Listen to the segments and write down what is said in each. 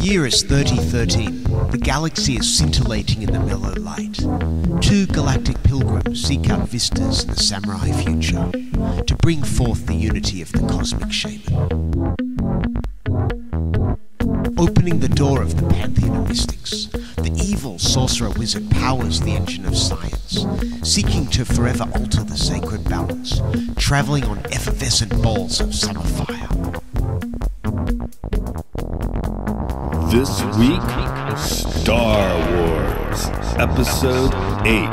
year is 3013. The galaxy is scintillating in the mellow light. Two galactic pilgrims seek out vistas in the samurai future to bring forth the unity of the cosmic shaman. Opening the door of the pantheon of mystics, the evil sorcerer wizard powers the engine of science, seeking to forever alter the sacred balance, travelling on effervescent balls of summer fire. This week, Star Wars, Episode 8,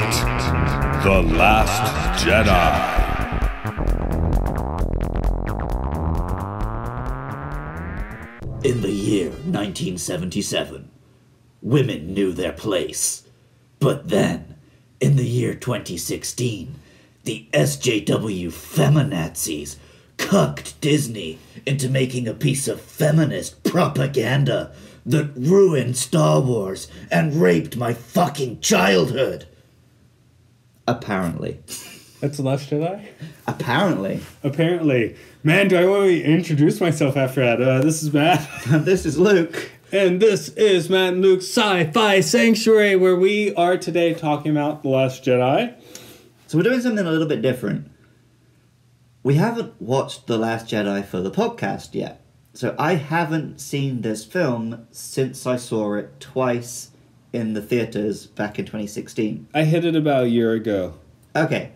The Last Jedi. In the year 1977, women knew their place. But then, in the year 2016, the SJW feminazis cucked Disney into making a piece of feminist propaganda that ruined Star Wars and raped my fucking childhood. Apparently. That's The Last Jedi? Apparently. Man, do I want to introduce myself after that? This is Matt. This is Luke. And this is Matt and Luke's Sci-Fi Sanctuary, where we are today talking about The Last Jedi. So we're doing something a little bit different. We haven't watched The Last Jedi for the podcast yet. So I haven't seen this film since I saw it twice in the theaters back in 2016. I hit it about a year ago. Okay.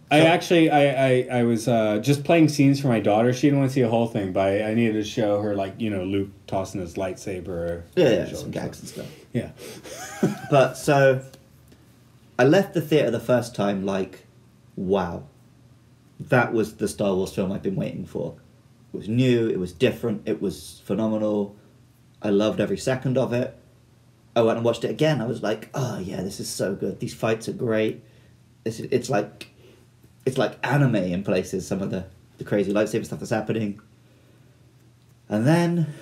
I was just playing scenes for my daughter. She didn't want to see a whole thing, but I needed to show her, like, you know, Luke tossing his lightsaber. Yeah, some gags and stuff. Yeah. But so I left the theater the first time like, wow. That was the Star Wars film I've been waiting for. It was new, it was different, it was phenomenal. I loved every second of it. I went and watched it again. I was like, oh yeah, this is so good. These fights are great. It's like anime in places, some of the crazy lightsaber stuff that's happening. And then,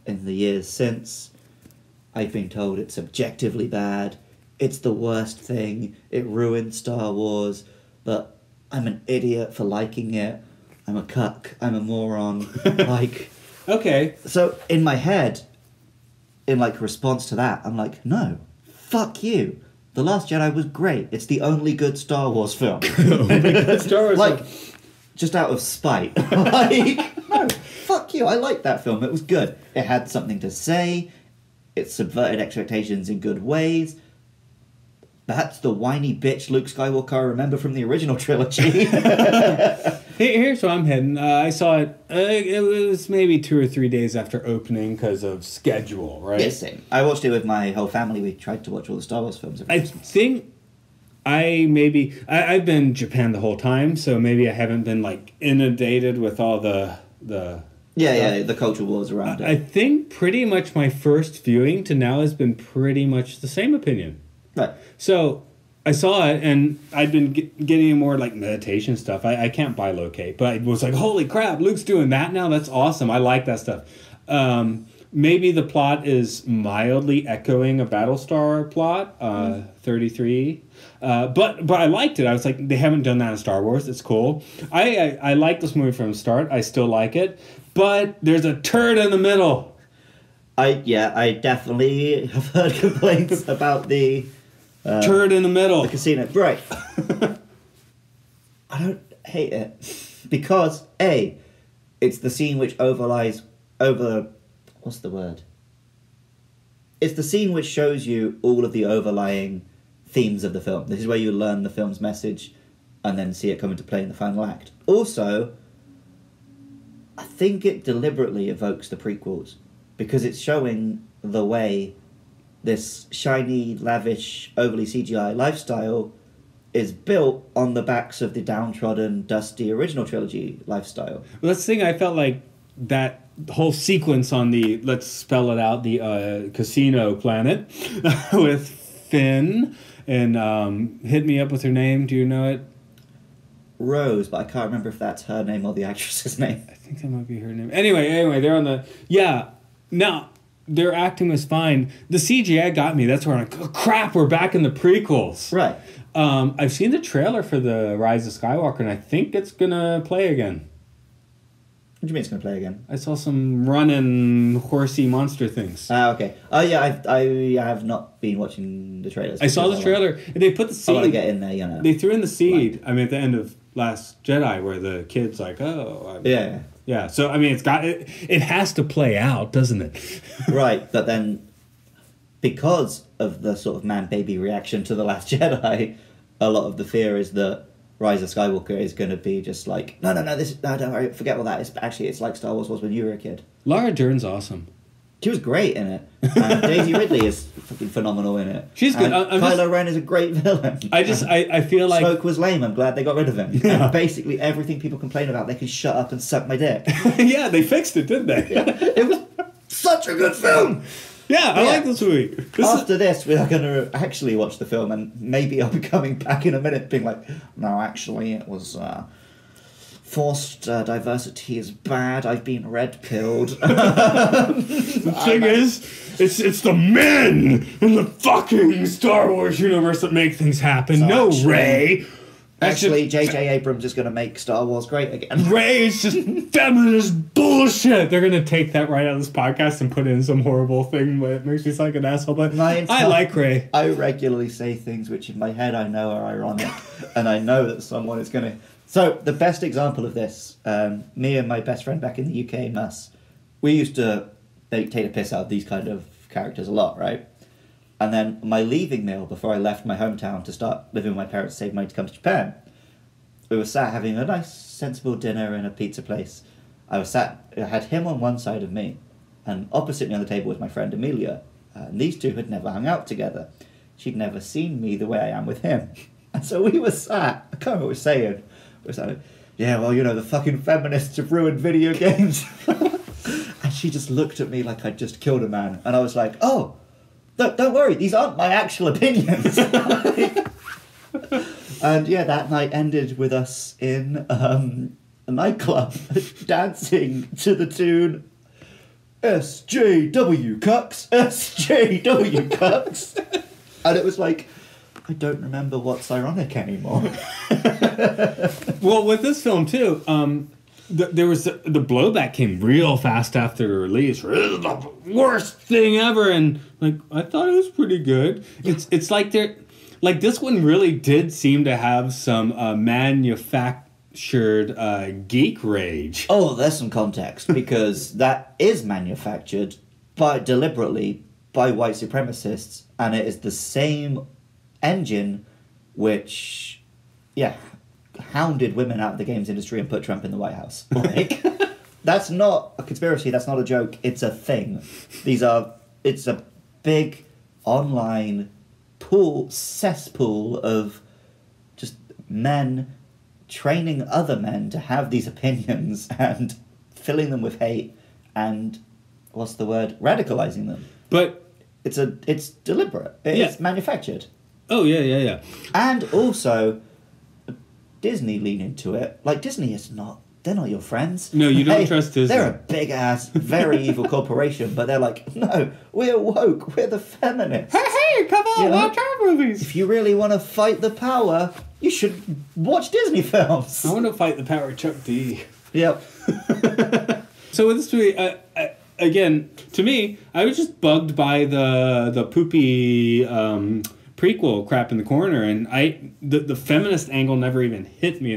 in the years since, I've been told it's objectively bad. It's the worst thing. It ruined Star Wars. But I'm an idiot for liking it. I'm a cuck. I'm a moron. Like, Okay. so in my head, in like response to that, I'm like, no, fuck you. The Last Jedi was great. It's the only good Star Wars film. Star Wars Like, just out of spite. Like, no, fuck you. I liked that film. It was good. It had something to say. It subverted expectations in good ways. That's the whiny bitch Luke Skywalker I remember from the original trilogy. Here's where I'm heading. I saw it, it was maybe 2 or 3 days after opening because of schedule, right? Yeah, same. I watched it with my whole family. We tried to watch all the Star Wars films. I think I've been in Japan the whole time, so maybe I haven't been like inundated with all the the cultural wars around it. I think pretty much my first viewing to now has been pretty much the same opinion. Right. So I saw it, and I'd been getting more like meditation stuff. I can't bilocate, but I was like, holy crap, Luke's doing that now? That's awesome. I like that stuff. Maybe the plot is mildly echoing a Battlestar plot, 33. But I liked it. I was like, they haven't done that in Star Wars. It's cool. I like this movie from the start. I still like it. But there's a turd in the middle. I definitely have heard complaints about the turd in the middle. The casino. Right. I don't hate it. Because, A, it's the scene which overlies over... What's the word? It's the scene which shows you all of the overlying themes of the film. This is where you learn the film's message and then see it come into play in the final act. Also, I think it deliberately evokes the prequels because it's showing the way this shiny, lavish, overly CGI lifestyle is built on the backs of the downtrodden, dusty original trilogy lifestyle. Well, that's the thing. I felt like that whole sequence on the, let's spell it out, the casino planet with Finn and hit me up with her name. Do you know it? Rose, but I can't remember if that's her name or the actress's name. I think that might be her name. Anyway, they're on the... Yeah. Now, their acting was fine. The CGI got me. That's where I'm like, oh, crap, we're back in the prequels. Right. I've seen the trailer for the Rise of Skywalker, and I think it's going to play again. What do you mean it's going to play again? I saw some running horsey monster things. Okay. Oh yeah, I have not been watching the trailers. I saw the trailer. They put the seed. I want to get in there, you know. They threw in the seed. I mean, at the end of Last Jedi, where the kid's like, "Oh, yeah." Yeah. So I mean, it has to play out, doesn't it? Right, but then because of the sort of man-baby reaction to the Last Jedi, a lot of the fear is that Rise of Skywalker is going to be just like, no, don't worry, forget all that. It's like Star Wars was when you were a kid. Laura Dern's awesome. She was great in it. And Daisy Ridley is fucking phenomenal in it. She's good. Kylo Ren is a great villain. I feel like Snoke was lame. I'm glad they got rid of him. Yeah. And basically everything people complain about, they can shut up and suck my dick. Yeah, they fixed it, didn't they? Yeah, it was such a good film. Yeah, I like this movie. After this, we are going to actually watch the film, and maybe I'll be coming back in a minute being like, no, actually, it was forced diversity is bad. I've been red-pilled. The thing is, it's the men in the fucking Star Wars universe that make things happen. So no actually- Rey. Actually, J.J. Abrams is going to make Star Wars great again. Rey is just feminist bullshit. They're gonna take that right out of this podcast and put in some horrible thing that makes me sound like an asshole. But I like Rey. I regularly say things which in my head I know are ironic, and I know that someone is going to... So, the best example of this, me and my best friend back in the UK, Mus, we used to take the piss out of these kind of characters a lot, right? And then my leaving meal before I left my hometown to start living with my parents to save money to come to Japan, we were sat having a nice, sensible dinner in a pizza place. I had him on one side of me, and opposite me on the table was my friend Amelia. And these two had never hung out together. She'd never seen me the way I am with him. And so we were sat, I can't remember what we were saying. We were sat, yeah, well, you know, the fucking feminists have ruined video games. And she just looked at me like I'd just killed a man. And I was like, oh, don't worry, these aren't my actual opinions. And yeah, that night ended with us in a nightclub dancing to the tune SJW Cucks, SJW Cucks. And it was like, I don't remember what's ironic anymore. Well, with this film too, there was the blowback came real fast after the release. It was the worst thing ever, and like I thought it was pretty good. It's like this one really did seem to have some manufactured geek rage. Oh, there's some context, because that is manufactured deliberately by white supremacists, and it is the same engine which, hounded women out of the games industry and put Trump in the White House. Like, that's not a conspiracy, that's not a joke, it's a thing. It's a big online cesspool of just men training other men to have these opinions and filling them with hate and, what's the word, radicalizing them. But it's deliberate. It's manufactured. Oh, yeah. And also, Disney lean into it. Like, Disney is not... They're not your friends. No, you don't trust Disney. They're a big-ass, very evil corporation, but they're like, no, we're woke. We're the feminists. Hey, come on, watch our movies. If you really want to fight the power, you should watch Disney films. I want to fight the power of Chuck D. Yep. So with this movie, again, to me, I was just bugged by the poopy... prequel crap in the corner, and the feminist angle never even hit me.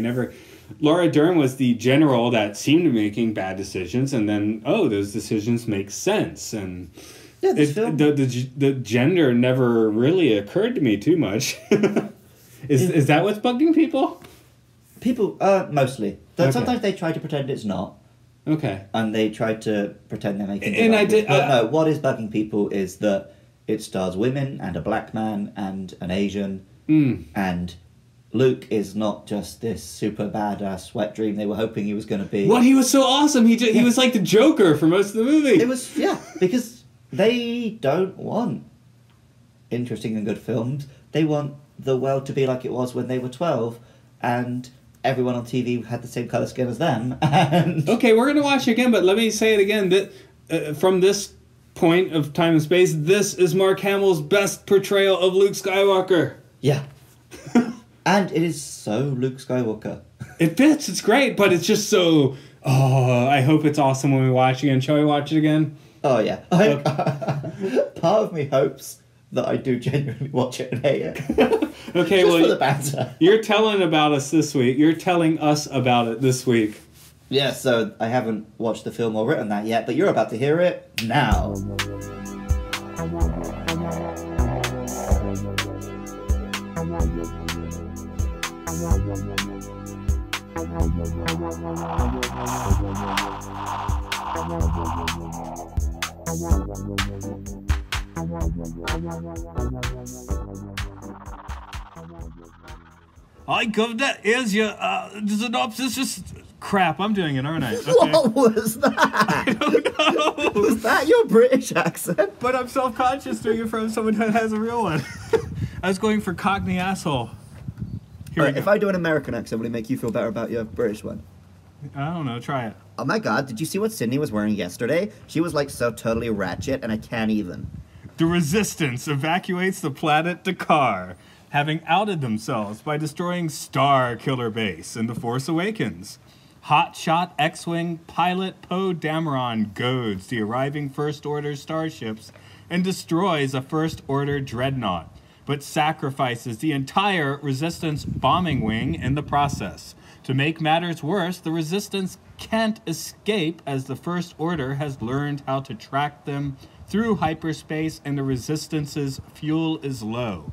Laura Dern was the general that seemed to be making bad decisions, and then those decisions make sense, and the gender never really occurred to me too much. Is that what's bugging people? People mostly. Okay. Sometimes they try to pretend it's not. Okay. And they try to pretend they're making. And I did. But no, what is bugging people is that it stars women and a black man and an Asian, and Luke is not just this super badass wet dream they were hoping he was going to be. What? He was so awesome. He was like the Joker for most of the movie. It was, because they don't want interesting and good films. They want the world to be like it was when they were 12, and everyone on TV had the same colour skin as them. And okay, we're going to watch it again, but let me say it again. That from this point of time and space, this is Mark Hamill's best portrayal of Luke Skywalker. Yeah. And it is so Luke Skywalker. It fits, it's great, but it's just so Oh, I hope it's awesome when we watch again. Shall we watch it again? Oh, yeah. Part of me hopes that I do genuinely watch it and hate it. Okay, Just well, for the banter. You're telling about us this week. You're telling us about it this week. Yeah, so I haven't watched the film or written that yet, but you're about to hear it now. I got that. Here's your synopsis. Just crap. I'm doing it, aren't I? Okay. What was that? I don't know. Was that your British accent? But I'm self-conscious doing it from someone who has a real one. I was going for Cockney asshole. Here we go. If I do an American accent, will it make you feel better about your British one? I don't know. Try it. Oh my god, did you see what Sydney was wearing yesterday? She was like so totally ratchet, and I can't even. The Resistance evacuates the planet Dakar, having outed themselves by destroying Star Killer Base in The Force Awakens. Hotshot X-Wing pilot Poe Dameron goads the arriving First Order starships and destroys a First Order dreadnought, but sacrifices the entire Resistance bombing wing in the process. To make matters worse, the Resistance can't escape as the First Order has learned how to track them through hyperspace and the Resistance's fuel is low.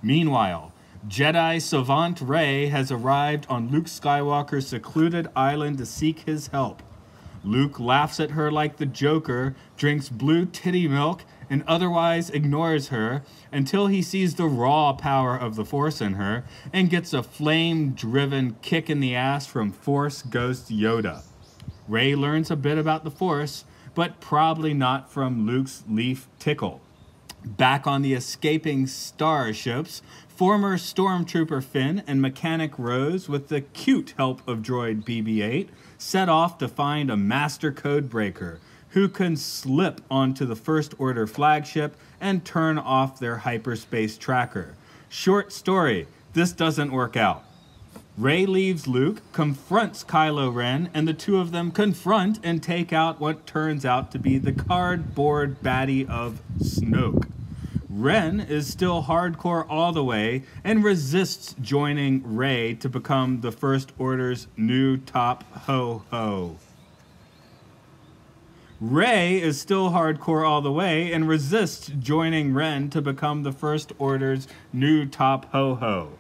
Meanwhile, Jedi savant Rey has arrived on Luke Skywalker's secluded island to seek his help. Luke laughs at her like the Joker, drinks blue titty milk, and otherwise ignores her until he sees the raw power of the Force in her and gets a flame-driven kick in the ass from Force Ghost Yoda. Rey learns a bit about the Force, but probably not from Luke's leaf tickle. Back on the escaping starships, former Stormtrooper Finn and Mechanic Rose, with the cute help of droid BB-8, set off to find a master code breaker who can slip onto the First Order flagship and turn off their hyperspace tracker. Short story, this doesn't work out. Rey leaves Luke, confronts Kylo Ren, and the two of them confront and take out what turns out to be the cardboard baddie of Snoke. Ren is still hardcore all the way and resists joining Rey to become the First Order's new top ho-ho. Rey is still hardcore all the way and resists joining Ren to become the First Order's new top ho-ho.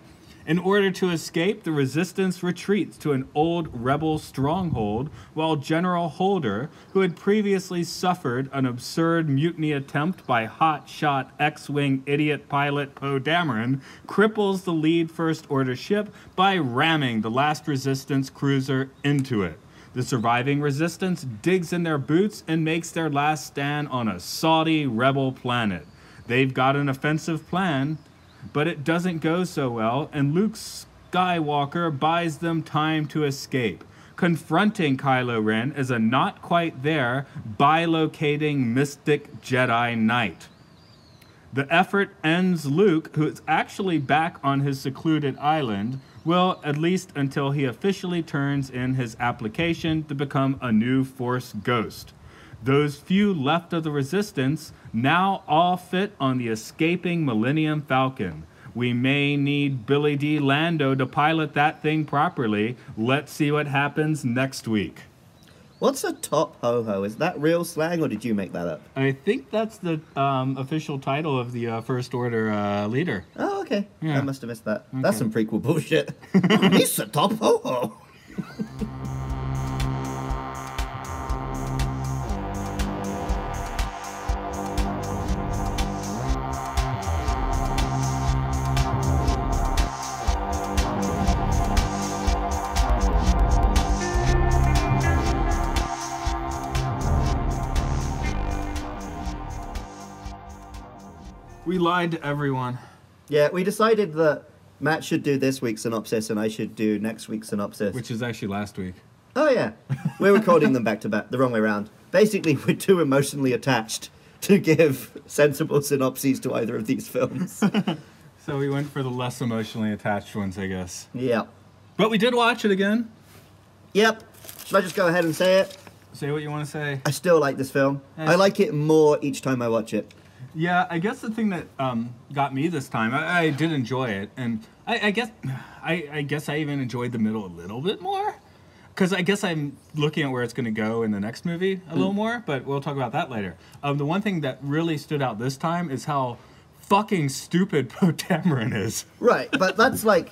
In order to escape, the Resistance retreats to an old rebel stronghold, while General Holder, who had previously suffered an absurd mutiny attempt by hotshot X-Wing idiot pilot Poe Dameron, cripples the lead First Order ship by ramming the last Resistance cruiser into it. The surviving Resistance digs in their boots and makes their last stand on a salty rebel planet. They've got an offensive plan, but it doesn't go so well, and Luke Skywalker buys them time to escape, confronting Kylo Ren as a not quite there, bilocating mystic Jedi Knight. The effort ends Luke, who is actually back on his secluded island, well, at least until he officially turns in his application to become a new Force ghost. Those few left of the Resistance now all fit on the escaping Millennium Falcon. We may need Billy D. Lando to pilot that thing properly. Let's see what happens next week. What's a top ho-ho? Is that real slang, or did you make that up? I think that's the official title of the First Order leader. Oh, okay. Yeah. I must have missed that. Okay. That's some prequel bullshit. He's a top ho-ho. We lied to everyone. Yeah, we decided that Matt should do this week's synopsis and I should do next week's synopsis. Which is actually last week. Oh, yeah. We're recording them back to back, the wrong way around. Basically, we're too emotionally attached to give sensible synopses to either of these films. So we went for the less emotionally attached ones, I guess. Yeah. But we did watch it again. Yep. Should I just go ahead and say it? Say what you want to say. I still like this film. I like it more each time I watch it. Yeah, I guess the thing that got me this time, I did enjoy it, and I guess I even enjoyed the middle a little bit more, because I guess I'm looking at where it's going to go in the next movie a little more, but we'll talk about that later. The one thing that really stood out this time is how fucking stupid Poe Dameron is. Right, but that's like,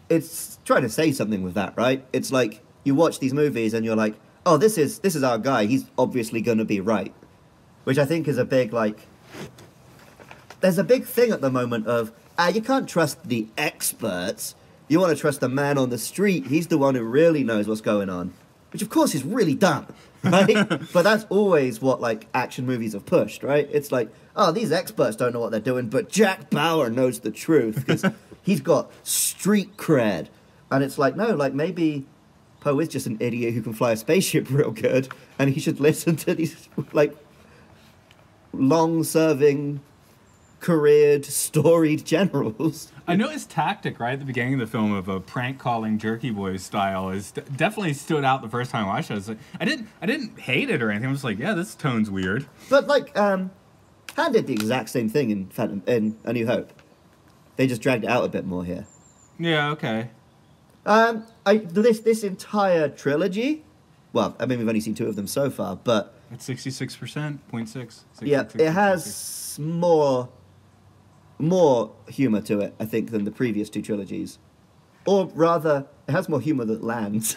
it's trying to say something with that, right? It's like you watch these movies and you're like, oh, this is our guy. He's obviously going to be right. Which I think is a big, like... There's a big thing at the moment of, you can't trust the experts. You want to trust the man on the street. He's the one who really knows what's going on. Which, of course, is really dumb, right? But that's always what, like, action movies have pushed, right? It's like, oh, these experts don't know what they're doing, but Jack Bauer knows the truth, because he's got street cred. And it's like, no, like, maybe Poe is just an idiot who can fly a spaceship real good, and he should listen to these, like... long-serving, careered, storied generals. I know his tactic right at the beginning of the film of a prank-calling Jerky Boys style is definitely stood out the first time I watched it. I was like, I didn't hate it or anything. I was like, yeah, this tone's weird. But like, Han did the exact same thing in A New Hope. They just dragged it out a bit more here. Yeah. Okay. This entire trilogy. Well, I mean, we've only seen 2 of them so far, but. At 66%, 0.6. Yeah, it has more humor to it, I think, than the previous 2 trilogies. Or rather, it has more humor that lands.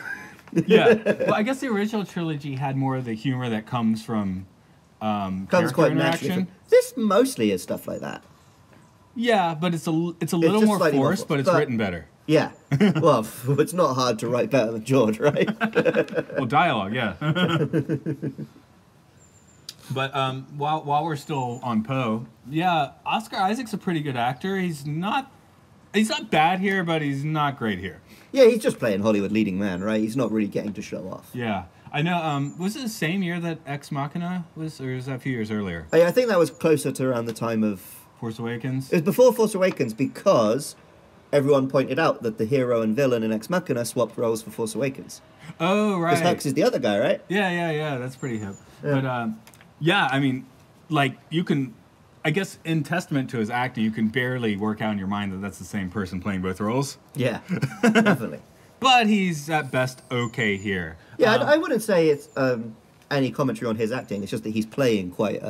Yeah. Well, I guess the original trilogy had more of the humor that comes from comes quite interaction. naturally. This mostly is stuff like that. Yeah, but it's a little more forced, but it's written better. Yeah. Well, it's not hard to write better than George, right? Well, dialogue, yeah. But while we're still on Poe, yeah, Oscar Isaac's a pretty good actor. He's not bad here, but he's not great here. Yeah, he's just playing Hollywood leading man, right? He's not really getting to show off. Yeah. I know, was it the same year that Ex Machina was, or was that a few years earlier? I think that was closer to around the time of... Force Awakens? It was before Force Awakens because everyone pointed out that the hero and villain in Ex Machina swapped roles for Force Awakens. Oh, right. Because Hux is the other guy, right? Yeah, that's pretty hip. Yeah. But, yeah, I mean, like, you can... I guess in testament to his acting, you can barely work out in your mind that that's the same person playing both roles. Yeah, definitely. But he's at best okay here. Yeah, I wouldn't say it's any commentary on his acting. It's just that he's playing quite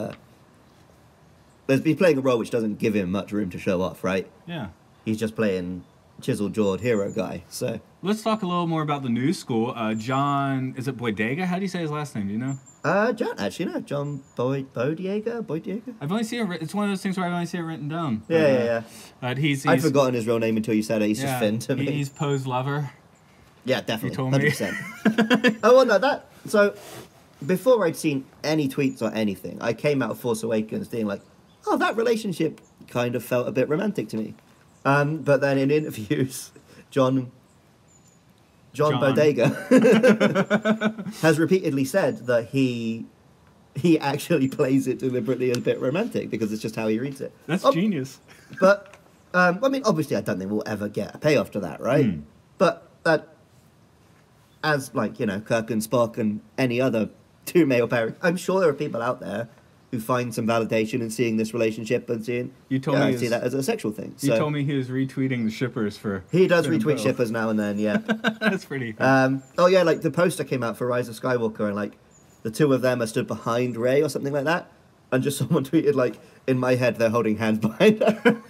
he's playing a role which doesn't give him much room to show off, right? Yeah. He's just playing chisel-jawed hero guy, so... Let's talk a little more about the new school. John, is it Boyega? How do you say his last name? Do you know? John Boyega? I've only seen it. It's one of those things where I've only seen it written down. Yeah. But he's I'd forgotten his real name until you said it. He's just Finn to me. He's Poe's lover. Yeah, definitely. You told me. 100%. Oh, well, no, so before I'd seen any tweets or anything, I came out of Force Awakens being like, oh, that relationship kind of felt a bit romantic to me. But then in interviews, John Bodega has repeatedly said that he actually plays it deliberately a bit romantic because it's just how he reads it. That's genius. But, I mean, obviously I don't think we'll ever get a payoff to that, right? But that, as, like, you know, Kirk and Spock and any other 2 male parents, I'm sure there are people out there who find some validation in seeing this relationship and seeing, I see that as a sexual thing. You told me he was retweeting the shippers for... He does retweet shippers now and then, yeah. That's pretty... oh, yeah, like, the poster came out for Rise of Skywalker, and, like, the 2 of them are stood behind Rey or something like that, and just someone tweeted, like, in my head, they're holding hands behind her.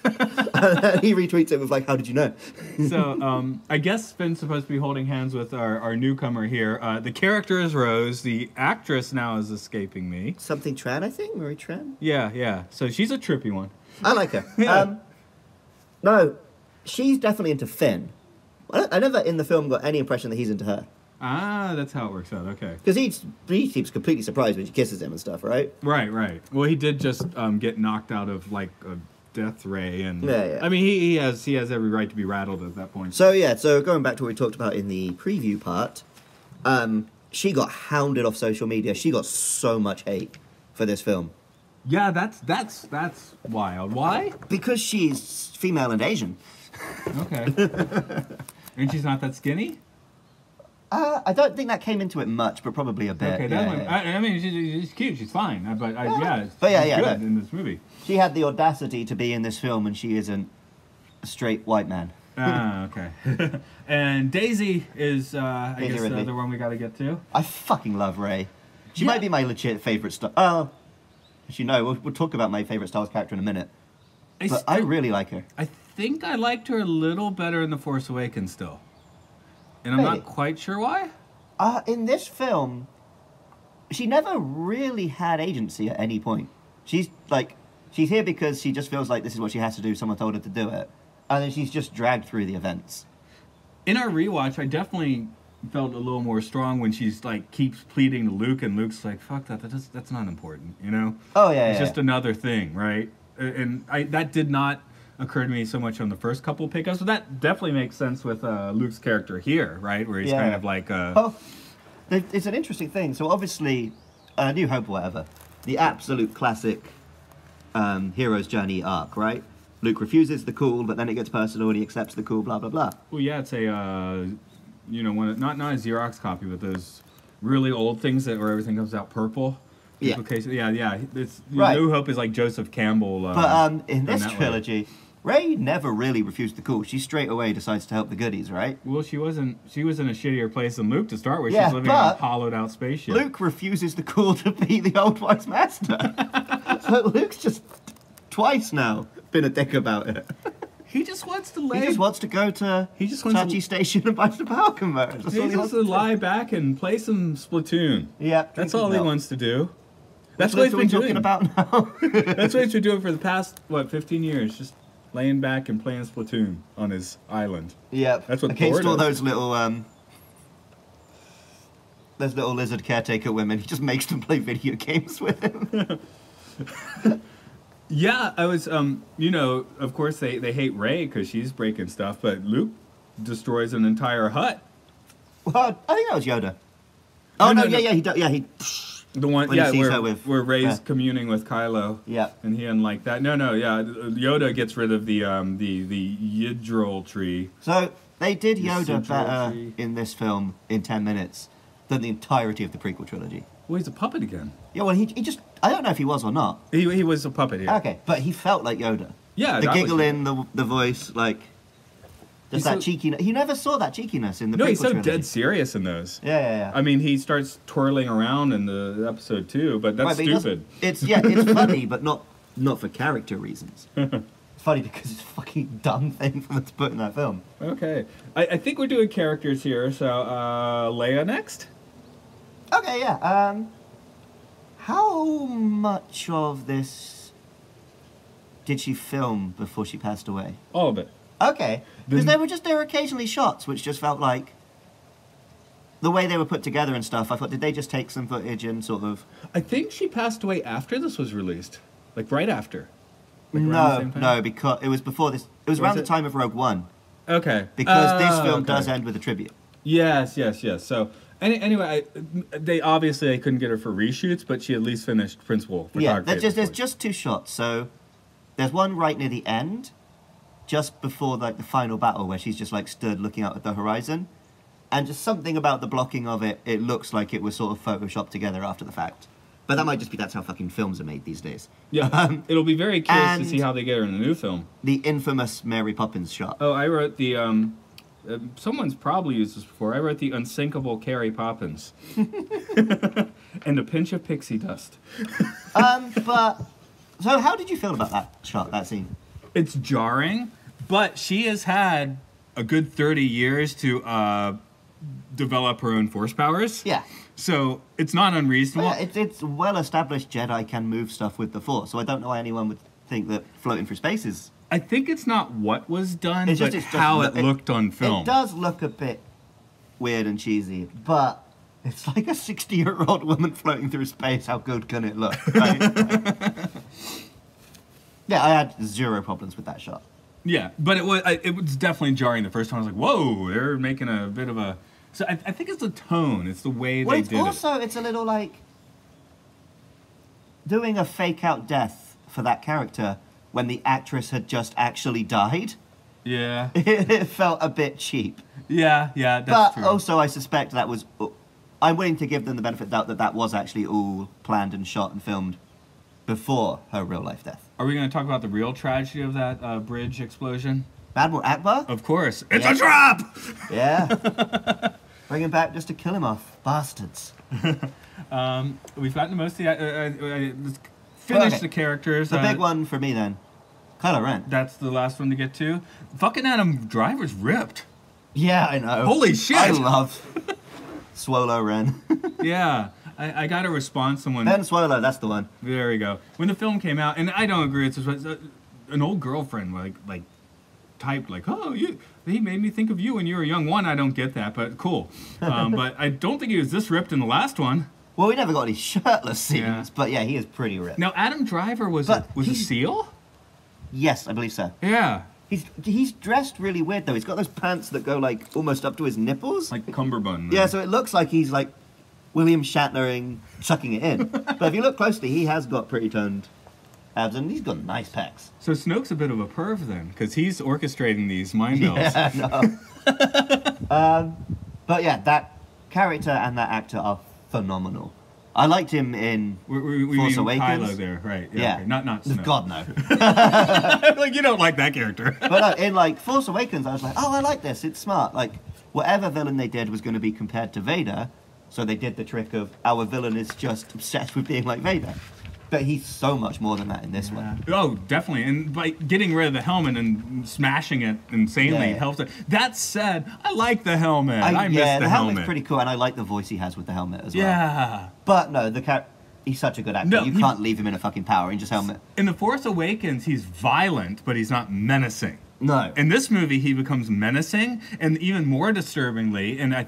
And then he retweets it with, like, how did you know? So, I guess Finn's supposed to be holding hands with our newcomer here. The character is Rose. The actress now is escaping me. Something Tran, I think? Marie Tran? Yeah. So she's a trippy one. I like her. Yeah. No, she's definitely into Finn. I never in the film got any impression that he's into her. Ah, that's how it works out. Okay. Because he seems completely surprised when she kisses him and stuff, right? Right. Well, he did just get knocked out of, like, a death ray, and yeah. I mean, he has every right to be rattled at that point. So going back to what we talked about in the preview part, she got hounded off social media. She got so much hate for this film. Yeah, that's wild. Why? Because she's female and Asian. Okay. And she's not that skinny? I don't think that came into it much, but probably a bit. Okay, yeah, that one. yeah. I mean, she's cute. She's fine. But she's good in this movie. She had the audacity to be in this film, and she isn't a straight white man. Okay. And Daisy is, I Daisy guess, the Ridley. other one we got to get to. I fucking love Rey. She Yeah. might be my legit favorite Star. Oh, as you know, we'll talk about my favorite Star Wars character in a minute. But I really like her. I think I liked her a little better in The Force Awakens still. And I'm Really? not quite sure why. In this film, she never really had agency at any point. She's here because she just feels like this is what she has to do. Someone told her to do it, and then she's just dragged through the events. In our rewatch, I definitely felt a little more strong when she's like keeps pleading to Luke, and Luke's like, "Fuck that. That's not important," you know? Oh yeah, It's yeah. just another thing, right? And that did not occur to me so much on the first couple pickups, but that definitely makes sense with Luke's character here, right? Where he's Yeah. kind of like, Well, it's an interesting thing. So obviously, New Hope or whatever, the absolute classic hero's journey arc, right? Luke refuses the call, but then it gets personal and he accepts the call, blah, blah, blah. well, yeah, it's a, not a Xerox copy, but those really old things where everything comes out purple. Yeah. Duplication. Yeah. It's Right. New Hope is like Joseph Campbell. But in this that way. trilogy, Rey never really refused the call. She straight away decides to help the goodies, right? Well, she was in a shittier place than Luke to start with. Yeah, She's living in a but hollowed out spaceship. Luke refuses the call to be the old wise master. So Luke's just twice now been a dick about it. He just wants to He lay. just wants to go to He just wants to- Tachi Station and buy some power converters. That's all He he wants wants to to lie back and play some Splatoon. do. Yeah, That's drink all his he milk. wants to do. That's What what he's are we been talking doing. about now? That's what he's been doing for the past 15 years, just laying back and playing Splatoon on his island. Yeah, That's what against Thor all does. those little lizard caretaker women. He just makes them play video games with him. Yeah, I was, of course they hate Rey because she's breaking stuff, but Luke destroys an entire hut. Well, I think that was Yoda. Oh No, no, no. yeah, he does. Yeah, he. The one, When he yeah, sees her with- where Rey's yeah. communing with Kylo. Yeah. And he didn't like that. No, yeah, Yoda gets rid of the Yggdrasil tree. So they did The Yoda Sigil better tree. in this film in 10 minutes than the entirety of the prequel trilogy. Well, he's a puppet again. Yeah, well, he just. I don't know if he was or not. He was a puppet here. Okay, but he felt like Yoda. Yeah, The that was- giggling, the voice, like. Just He's that so- cheekiness. He never saw that cheekiness in the No, prequel he's so trilogy. dead serious in those. Yeah. I mean, he starts twirling around in the episode 2, but that's Right, but he stupid. doesn't- it's funny, but not for character reasons. It's funny because it's a fucking dumb thing for them to put in that film. Okay. I think we're doing characters here, so Leia next? Okay, yeah. How much of this did she film before she passed away? All of it. Okay, because Then- there were occasionally shots which just felt like the way they were put together and stuff. I thought, did they just take some footage and sort of? I think she passed away after this was released. Like, right after. Like, around the same time? No, because it was before this. It was Was around it? the time of Rogue One, Okay. because this film okay. does end with a tribute. Yes. So, anyway, they couldn't get her for reshoots, but she at least finished principal Yeah, photography. there's just two shots. So there's one right near the end, just before like the final battle, where she's just like stood looking out at the horizon, and just something about the blocking of it. It looks like it was sort of photoshopped together after the fact. But that might just be that's how fucking films are made these days. Yeah. It'll be very curious to and- see how they get her in the new film. The infamous Mary Poppins shot. Oh, I wrote the someone's probably used this before. I wrote the unsinkable Carrie Poppins, and a pinch of pixie dust. But so how did you feel about that shot, that scene? It's jarring, but she has had a good 30 years to develop her own force powers. Yeah. So it's not unreasonable. Well, yeah, it's well established Jedi can move stuff with the Force, so I don't know why anyone would think that floating through space is. I think it's not what was done, It's but just how it looked on film. It does look a bit weird and cheesy, but it's like a 60-year-old woman floating through space. How good can it look? Right? Yeah, I had zero problems with that shot. Yeah, but it was definitely jarring the first time. I was like, whoa, they're making a bit of a... So I think it's the tone. It's the way Well, they it's did also, it's a little like doing a fake-out death for that character when the actress had just actually died. Yeah. It felt a bit cheap. Yeah, that's But true. also, I suspect that was... I'm willing to give them the benefit of the doubt that that was actually all planned and shot and filmed before her real-life death. Are we going to talk about the real tragedy of that bridge explosion? Admiral Akbar? Of course. It's Yeah. a trap! Yeah. Bring him back just to kill him off. Bastards. We've gotten to most of the... let's finish Okay. the characters. The big one for me, then. Kylo Ren. That's the last one to get to. Fucking Adam Driver's ripped. Yeah, I know. Holy shit! I love Swolo Ren. Yeah. I got a response. Someone... Ben Swolo, that's the one. There we go. When the film came out, and I don't agree, it's just, an old girlfriend like typed like, "Oh, he made me think of you when you were young." One, I don't get that, but cool. But I don't think he was this ripped in the last one. Well, we never got any shirtless scenes, Yeah. but yeah, he is pretty ripped. Now, Adam Driver was a seal. Yes, I believe so. Yeah, He's dressed really weird though. He's got those pants that go like almost up to his nipples. like cummerbund. Yeah, so it looks like he's like William Shatnering chucking it in. But if you look closely, he has got pretty toned abs and he's got nice pecs. So Snoke's a bit of a perv then, because he's orchestrating these mind melds. Yeah, no. But yeah, that character and that actor are phenomenal. I liked him in We Force mean Awakens. Kylo there, right? Yeah. Okay. Not Snoke. God, no. Like you don't like that character. But no, in like Force Awakens, I was like, oh, I like this. It's smart. Like whatever villain they did was going to be compared to Vader, so they did the trick of our villain is just obsessed with being like Vader. But he's so much more than that in this one. Oh, definitely. And by getting rid of the helmet and smashing it insanely Yeah. helps it. That said, I like the helmet. I miss yeah, the helmet's helmet. pretty cool, and I like the voice he has with the helmet as well. Yeah. But no, he's such a good actor. No, you can't leave him in a fucking Power Rangers helmet. In The Force Awakens, he's violent, but he's not menacing. No. In this movie, he becomes menacing, and even more disturbingly, and I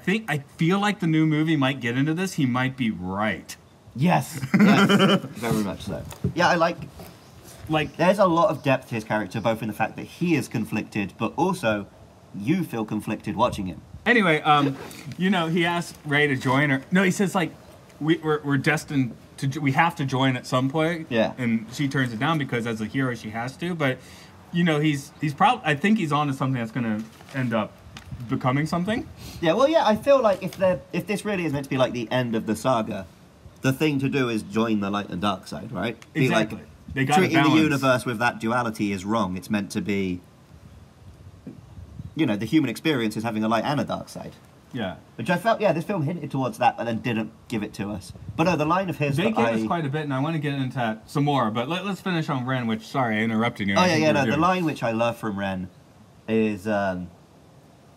feel like the new movie might get into this, he might be right. Yes, very much so. Yeah, I like. There's a lot of depth to his character, both in the fact that he is conflicted, but also you feel conflicted watching him. Anyway, he asked Rey to join her. No, he says like we're destined to. We have to join at some point. Yeah. And she turns it down because as a hero she has to. But he's probably. I think he's onto something that's going to end up becoming something. Yeah. Well, yeah. I feel like if this really is meant to be like the end of the saga, the thing to do is join the light and dark side, right? Exactly. Be like, They got treating balance. the universe with that duality is wrong. It's meant to be. The human experience is having a light and a dark side. Yeah. Which I felt, this film hinted towards that, but then didn't give it to us. But no, the line of his They that gave us quite a bit, and I want to get into that some more. But let's finish on Ren. Which sorry, I interrupted you. Oh yeah, no. The line which I love from Ren is,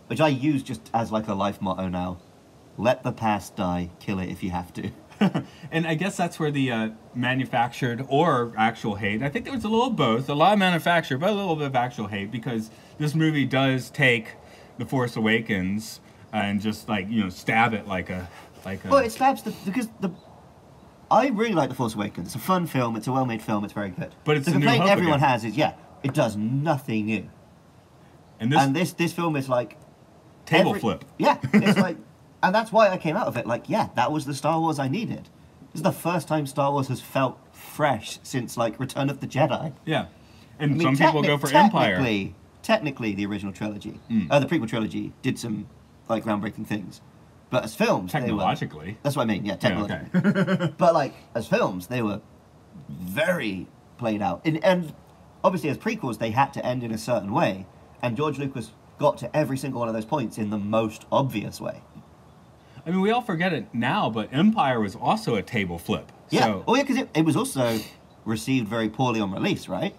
which I use just as like a life motto now: "Let the past die, kill it if you have to." And I guess that's where the manufactured or actual hate. I think there was a little of both. A lot of manufactured, but a little bit of actual hate because this movie does take The Force Awakens and just stab it like a. Well, it stabs I really like The Force Awakens. It's a fun film. It's a well-made film. It's very good. But it's the a New complaint Hope everyone again. has is it does nothing new. And this film is like table flip. Yeah, it's like. And that's why I came out of it like, that was the Star Wars I needed. This is the first time Star Wars has felt fresh since, like, Return of the Jedi. Yeah. And I mean, some people go for Empire. Technically, the original trilogy, the prequel trilogy, did some, like, groundbreaking things. But as films, Technologically. That's what I mean, technologically. Okay. But, like, as films, they were very played out. And obviously, as prequels, they had to end in a certain way. And George Lucas got to every single one of those points in the most obvious way. I mean, we all forget it now, but Empire was also a table flip. Yeah. So, Because it was also received very poorly on release, right?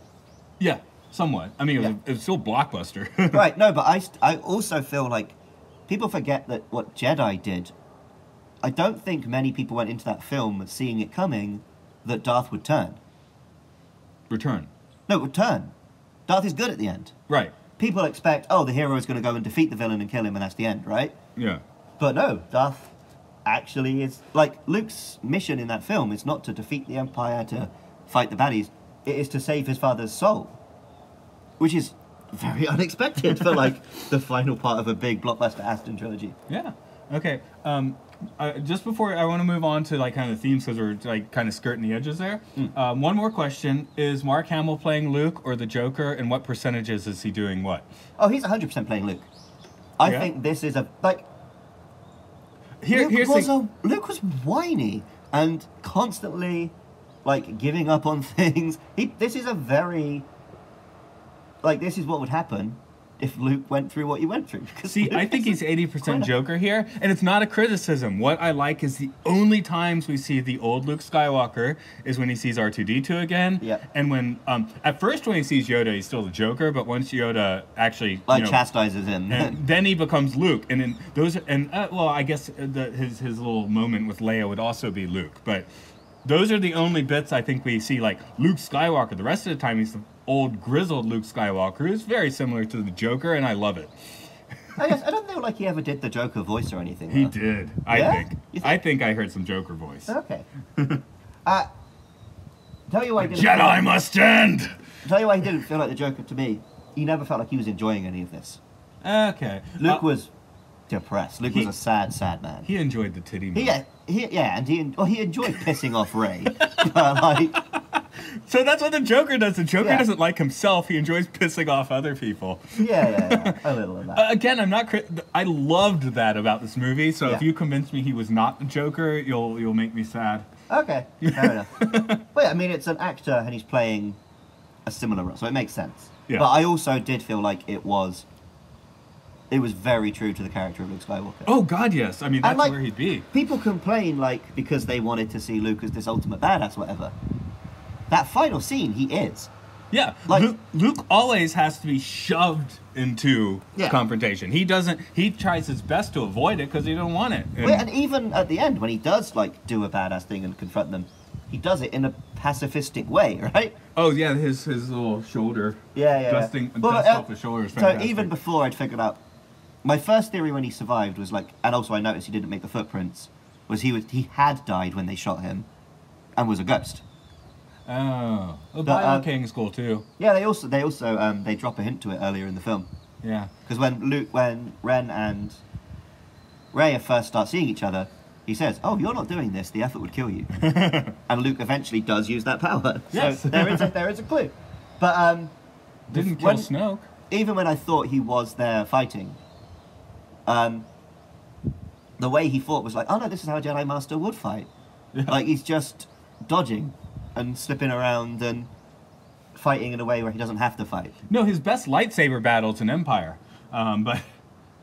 yeah, somewhat. I mean, it was still blockbuster. Right. No, but I also feel like people forget that what Jedi did. I don't think many people went into that film seeing it coming that Darth would turn. Return. No, it would turn. Darth is good at the end. Right. People expect, the hero is going to go and defeat the villain and kill him, and that's the end, right? Yeah. But no, Darth actually is... Like, Luke's mission in that film is not to defeat the Empire, to fight the baddies. It is to save his father's soul. Which is very unexpected for, like, the final part of a big blockbuster Aston trilogy. Yeah. Okay. Can Just before I want to move on to like kind of the themes because we're like kind of skirting the edges there. One more question: is Mark Hamill playing Luke or the Joker, and what percentages is he doing what? Oh, he's 100% playing Luke. I think this is a like. Luke was whiny and constantly like giving up on things. This is a very like this is what would happen if Luke went through what you went through. See, I think he's 80% Joker here, and it's not a criticism. What I like is the only times we see the old Luke Skywalker is when he sees R2-D2 again, and when at first when he sees Yoda, he's still the Joker, but once Yoda actually chastises him, and then he becomes Luke, and then those well, I guess his little moment with Leia would also be Luke, but those are the only bits I think we see like Luke Skywalker. The rest of the time he's the old grizzled Luke Skywalker, who's very similar to the Joker, and I love it. I don't feel like he ever did the Joker voice or anything. He did, I think I heard some Joker voice. Okay. Tell you why Jedi must end. Tell you why he didn't feel like the Joker to me. He never felt like he was enjoying any of this. Okay. Luke was depressed. Luke was a sad man. He enjoyed the titty man. He enjoyed pissing off Rey. But like. So that's what the Joker does. The Joker doesn't like himself. He enjoys pissing off other people. Yeah. A little of that. Again, I'm not. I loved that about this movie. So if you convince me he was not the Joker, you'll make me sad. Okay, fair enough. Well, I mean, it's an actor and he's playing a similar role, so it makes sense. Yeah. But I also did feel like it was very true to the character of Luke Skywalker. Oh God, yes. I mean, that's where he'd be. People complain because they wanted to see Luke as this ultimate badass, whatever. That final scene, he is. Yeah, Luke always has to be shoved into confrontation. He doesn't. He tries his best to avoid it because he don't want it. And even at the end, when he does do a badass thing and confront them, he does it in a pacifistic way, right? Oh yeah, his little shoulder. Dust off his shoulder is fantastic. So even before I'd figured out, my first theory when he survived was and also I noticed he didn't make the footprints, was he had died when they shot him, and was a ghost. Oh, biohacking is cool too. Yeah, they also they drop a hint to it earlier in the film. Yeah, because when Ren and Rey first start seeing each other, he says, "Oh, you're not doing this. The effort would kill you." And Luke eventually does use that power. Yes. So there is a clue. But didn't kill Snoke. Even when I thought he was there fighting, the way he fought was like, "Oh no, this is how a Jedi Master would fight." Yeah. Like he's just dodging and slipping around and fighting in a way where he doesn't have to fight. No, his best lightsaber battle's in Empire, but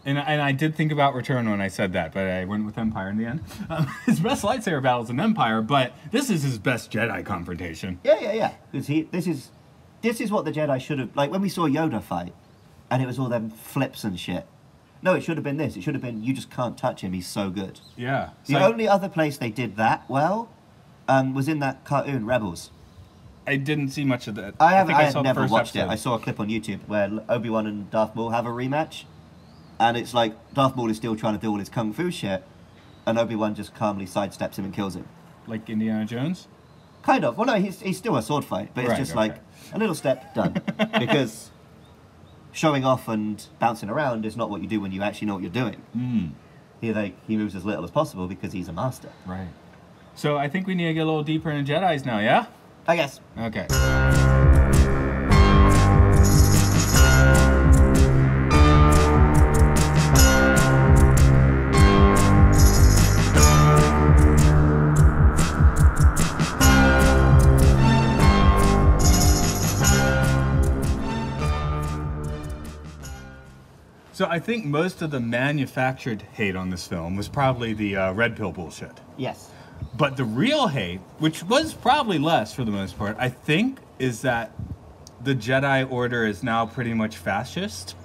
I did think about Return when I said that, but I went with Empire in the end. His best lightsaber battle's in Empire, but this is his best Jedi confrontation. Yeah. Because this is what the Jedi should have when we saw Yoda fight, and it was all them flips and shit. No, it should have been this. It should have been you just can't touch him. He's so good. Yeah. The only other place they did that well. Was in that cartoon Rebels. I didn't see much of that. I had never watched it. I saw a clip on YouTube where Obi-Wan and Darth Maul have a rematch, and it's like Darth Maul is still trying to do all his kung fu shit, and Obi-Wan just calmly sidesteps him and kills him. Like Indiana Jones? Kind of. Well, no, he's still a sword fight, but it's just like a little step done. Because showing off and bouncing around is not what you do when you actually know what you're doing. He moves as little as possible because he's a master. Right. So I think we need to get a little deeper into Jedis now, yeah? I guess. Okay. So I think most of the manufactured hate on this film was probably the red pill bullshit. Yes. But the real hate, which was probably less for the most part, I think, is that the Jedi Order is now pretty much fascist.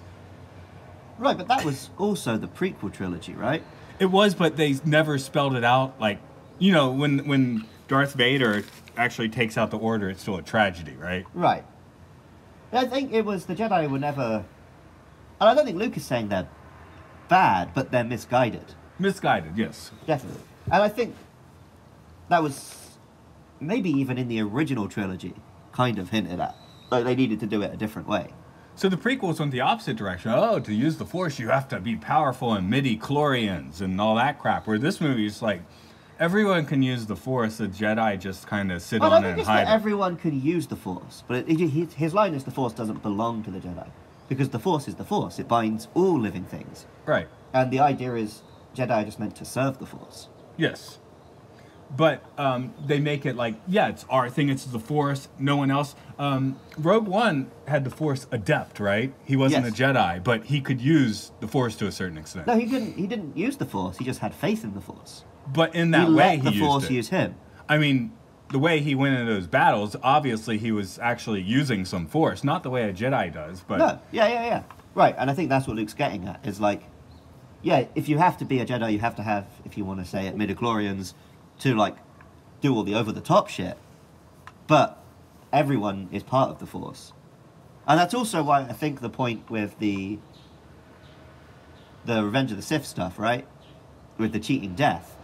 Right, but that was also the prequel trilogy, right? It was, but they never spelled it out. Like, you know, when Darth Vader actually takes out the Order, it's still a tragedy, right? Right. I think it was the Jedi were never... And I don't think Luke is saying they're bad, but they're misguided. Misguided, yes. Definitely. And I think that was maybe even in the original trilogy kind of hinted at. Like they needed to do it a different way. So the prequels went the opposite direction. Oh, to use the Force, you have to be powerful and midi-chlorians and all that crap. Where this movie is like, everyone can use the Force. The Jedi just kind of sit on it and I don't think it's hide that everyone can use the Force, but his line is the Force doesn't belong to the Jedi. Because the Force is the Force. It binds all living things. Right. And the idea is Jedi are just meant to serve the Force. Yes. But they make it like, yeah, it's our thing. It's the Force. No one else. Rogue One had the Force adept, right? He wasn't Yes. a Jedi, but he could use the Force to a certain extent. No, he didn't use the Force. He just had faith in the Force. But in that he way, let the he Force used it. use him. I mean, the way he went into those battles, obviously he was actually using some Force, not the way a Jedi does. But No, yeah. Right, and I think that's what Luke's getting at, is like, yeah, if you have to be a Jedi, you have to have, if you want to say it, midichlorians to, like, do all the over-the-top shit. But everyone is part of the Force. And that's also why I think the point with the Revenge of the Sith stuff, right, with the cheating death,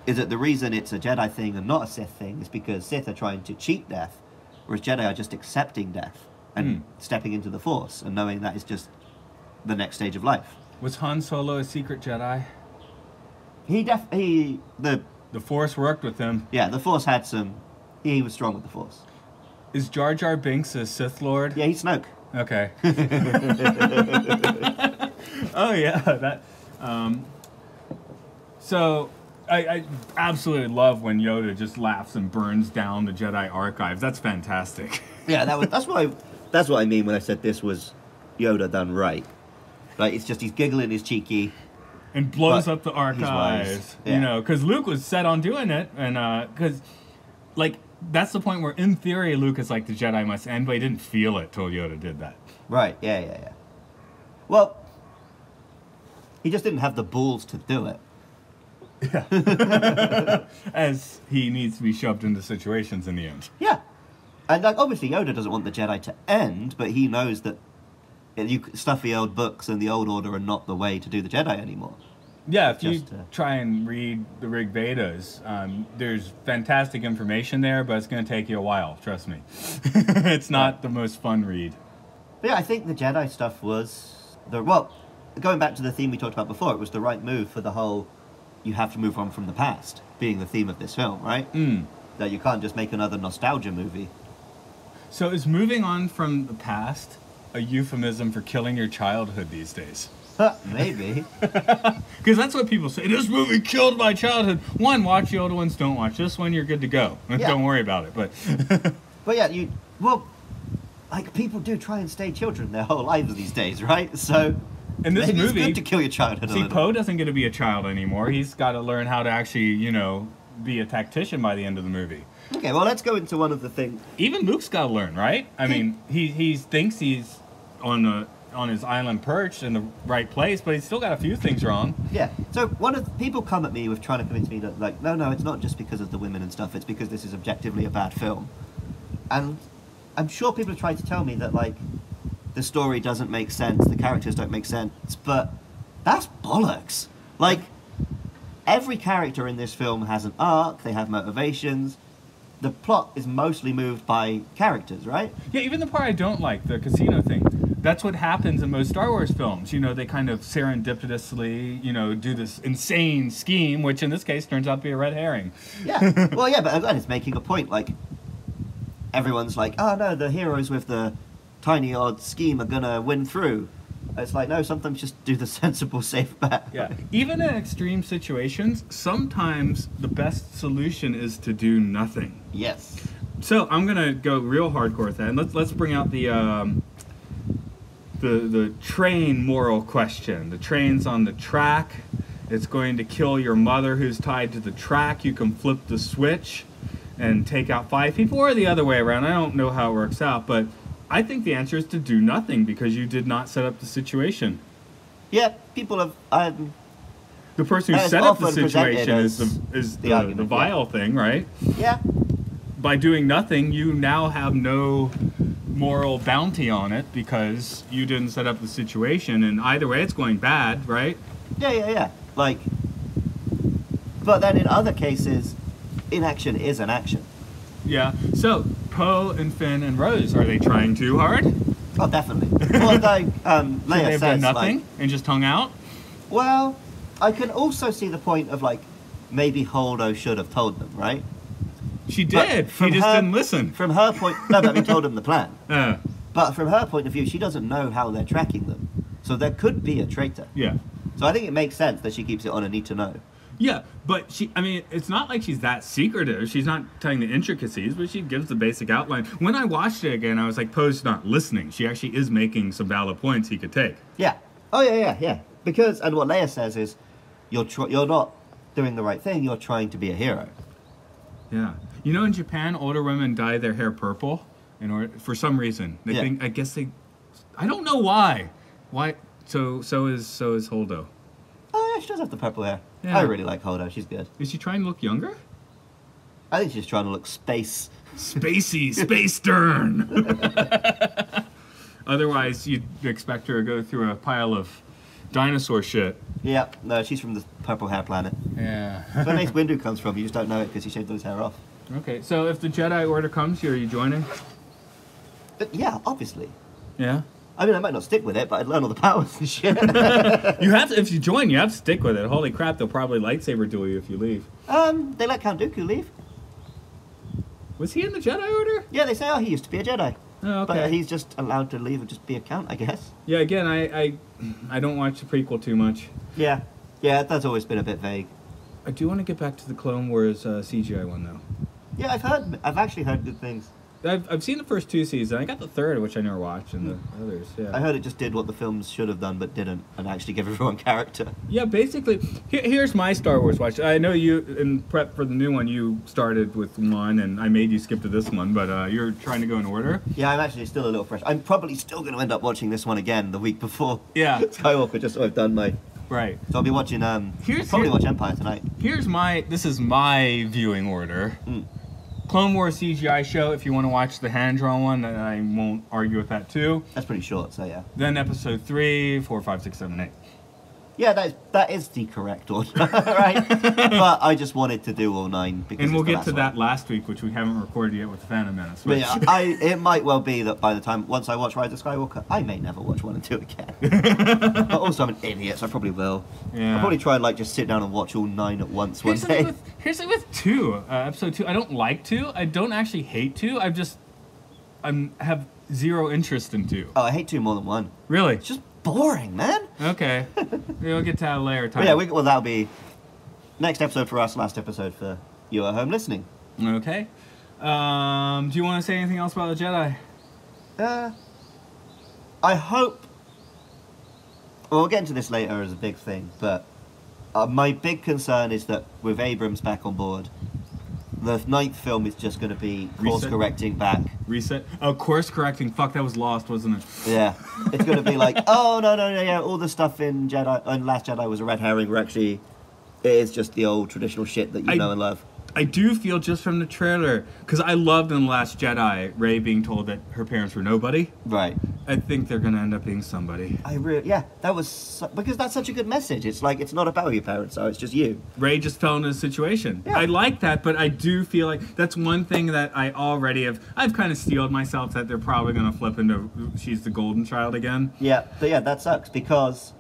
is that the reason it's a Jedi thing and not a Sith thing is because Sith are trying to cheat death, whereas Jedi are just accepting death and stepping into the Force and knowing that is just the next stage of life. was Han Solo a secret Jedi? The Force worked with him. Yeah, the Force had some... He was strong with the Force. Is Jar Jar Binks a Sith Lord? Yeah, he's Snoke. Okay. Oh yeah, that. So I absolutely love when Yoda just laughs and burns down the Jedi archives. That's fantastic. Yeah, that's what I mean when I said this was Yoda done right. Like, it's just he's giggling, he's cheeky. And blows But up the he's archives. wise. Yeah. You know, because Luke was set on doing it, and because, like, that's the point where, in theory, Luke is like, the Jedi must end, but he didn't feel it till Yoda did that. Right, yeah. Well, he just didn't have the balls to do it. As he needs to be shoved into situations in the end. Yeah. And, like, obviously Yoda doesn't want the Jedi to end, but he knows that stuffy old books and the old order are not the way to do the Jedi anymore. Yeah, if you Just, try and read the Rig Vedas, there's fantastic information there, but it's going to take you a while, trust me. It's not the most fun read. But yeah, I think the Jedi stuff was going back to the theme we talked about before, it was the right move for the whole you have to move on from the past being the theme of this film, right? That you can't just make another nostalgia movie. So is moving on from the past a euphemism for killing your childhood these days? Maybe. Because that's what people say. This movie killed my childhood. One, watch the old ones. Don't watch this one. You're good to go. Yeah. Don't worry about it. But But yeah, like, people do try and stay children their whole lives these days, right? So in this maybe movie, it's good to kill your childhood a see, little. Poe doesn't get to be a child anymore. He's got to learn how to actually, be a tactician by the end of the movie. Okay, well, let's go into one of the things. Even Luke's got to learn, right? I mean, he thinks he's on his island perch in the right place, but he's still got a few things wrong. Yeah. So people come at me with trying to convince me that, like, no, it's not just because of the women and stuff. It's because this is objectively a bad film. And I'm sure people have tried to tell me that, like, the story doesn't make sense, the characters don't make sense, but that's bollocks. Like, every character in this film has an arc, they have motivations. The plot is mostly moved by characters, right? Yeah, even the part I don't like, the casino thing. That's what happens in most Star Wars films. They kind of serendipitously, do this insane scheme, which in this case turns out to be a red herring. Yeah. Well, yeah, but again, it's making a point. Like, everyone's like, oh no, the heroes with the tiny odd scheme are gonna win through. It's like, no, sometimes just do the sensible, safe bet. Yeah. Even in extreme situations, sometimes the best solution is to do nothing. Yes. So I'm gonna go real hardcore with that, and let's bring out the train moral question. The train's on the track. It's going to kill your mother who's tied to the track. You can flip the switch and take out 5 people, or the other way around. I don't know how it works out, but I think the answer is to do nothing because you did not set up the situation. Yeah, people have. The person who As set up the often situation presented is the the argument, vile thing, right? Yeah. By doing nothing, you now have no moral bounty on it because you didn't set up the situation, and either way, it's going bad, right? Yeah. Like, but then in other cases, inaction is an action. Yeah. So Poe and Finn and Rose, are they trying too hard? Oh, definitely. Although Leia They've says done nothing like, and just hung out. well, I can also see the point of like maybe Holdo should have told them, right? She But did. He from just her- didn't listen. From her point, no, but he told them the plan. Uh, But from her point of view, she doesn't know how they're tracking them, so there could be a traitor. yeah. So I think it makes sense that she keeps it on a need to know. Yeah, but I mean, it's not like she's that secretive. She's not telling the intricacies, but she gives the basic outline. When I watched it again, I was like, Poe's not listening. She actually is making some valid points he could take. Yeah. Oh yeah. Because and what Leia says is, you're not doing the right thing. You're trying to be a hero. Yeah. You know, in Japan, older women dye their hair purple for some reason. They Yeah. think, I don't know why. Why? So is Holdo. Oh yeah, she does have the purple hair. Yeah. I really like Holdo. She's good. Is she trying to look younger? I think she's trying to look space. Spacey, space stern. Otherwise, you'd expect her to go through a pile of dinosaur shit. Yeah. No, she's from the purple hair planet. Yeah. That's where Mace Windu comes from. You just don't know it because he shaved his hair off. Okay, so if the Jedi Order comes here, are you joining? But yeah, obviously. Yeah. I mean, I might not stick with it, but I'd learn all the powers and shit. You have to, if you join, you have to stick with it. Holy crap, they'll probably lightsaber duel you if you leave. They let Count Dooku leave. Was he in the Jedi Order? Yeah, they say, oh, he used to be a Jedi. Oh, okay. But he's just allowed to leave and just be a Count, I guess. Yeah, again, I don't watch the prequel too much. Yeah. Yeah, that's always been a bit vague. I do want to get back to the Clone Wars CGI one, though. Yeah, I've actually heard good things. I've seen the first two seasons. I got the third, which I never watched, and the others, yeah. I heard it just did what the films should have done but didn't, and actually give everyone character. Yeah, basically, here's my Star Wars watch. I know you, in prep for the new one, you started with one, and I made you skip to this one, but you're trying to go in order. Yeah, I'm actually still a little fresh. I'm probably still going to end up watching this one again the week before Yeah. Skywalker, just so I've done my... Right. So I'll be watching, probably watch Empire tonight. This is my viewing order. Clone Wars CGI show, if you want to watch the hand-drawn one, I won't argue with that too. That's pretty short, so yeah. Then episode 3, 4, 5, 6, 7, 8. Yeah, that is the correct order, right? But I just wanted to do all 9 because And we'll it's the get last to one. that last week, which we haven't recorded yet with the Phantom Menace. But which- yeah, it might well be that by the time, once I watch Rise of Skywalker, I may never watch 1 and 2 again. But also I'm an idiot, so I probably will. Yeah. I'll probably try and just sit down and watch all 9 at once one Here's the day. thing here's the thing with 2, episode 2. I don't like 2. I don't actually hate 2. I have zero interest in 2. Oh, I hate 2 more than 1. Really? It's just boring, man. Okay. We'll get to that later time. But yeah, well, that'll be next episode for us, last episode for you at home listening. Okay. Do you want to say anything else about the Jedi? I hope... Well, we'll get into this later as a big thing, but my big concern is that with Abrams back on board, the 9th film is just going to be course-correcting back. Reset? Oh, course correcting. Fuck, that was Lost, wasn't it? Yeah. It's going to be like, oh, no, yeah, all the stuff in Last Jedi was a red herring, where actually it is just the old traditional shit that you know and love. I do feel just from the trailer, because I loved in The Last Jedi, Rey being told that her parents were nobody. Right. I think they're going to end up being somebody. Yeah, that was... because that's such a good message. It's like, it's not about who your parents are, it's just you. Rey just fell into a situation. Yeah. I like that, but I do feel like that's one thing that I already have... I've kind of steeled myself that they're probably going to flip into she's the golden child again. Yeah, but yeah, that sucks, because...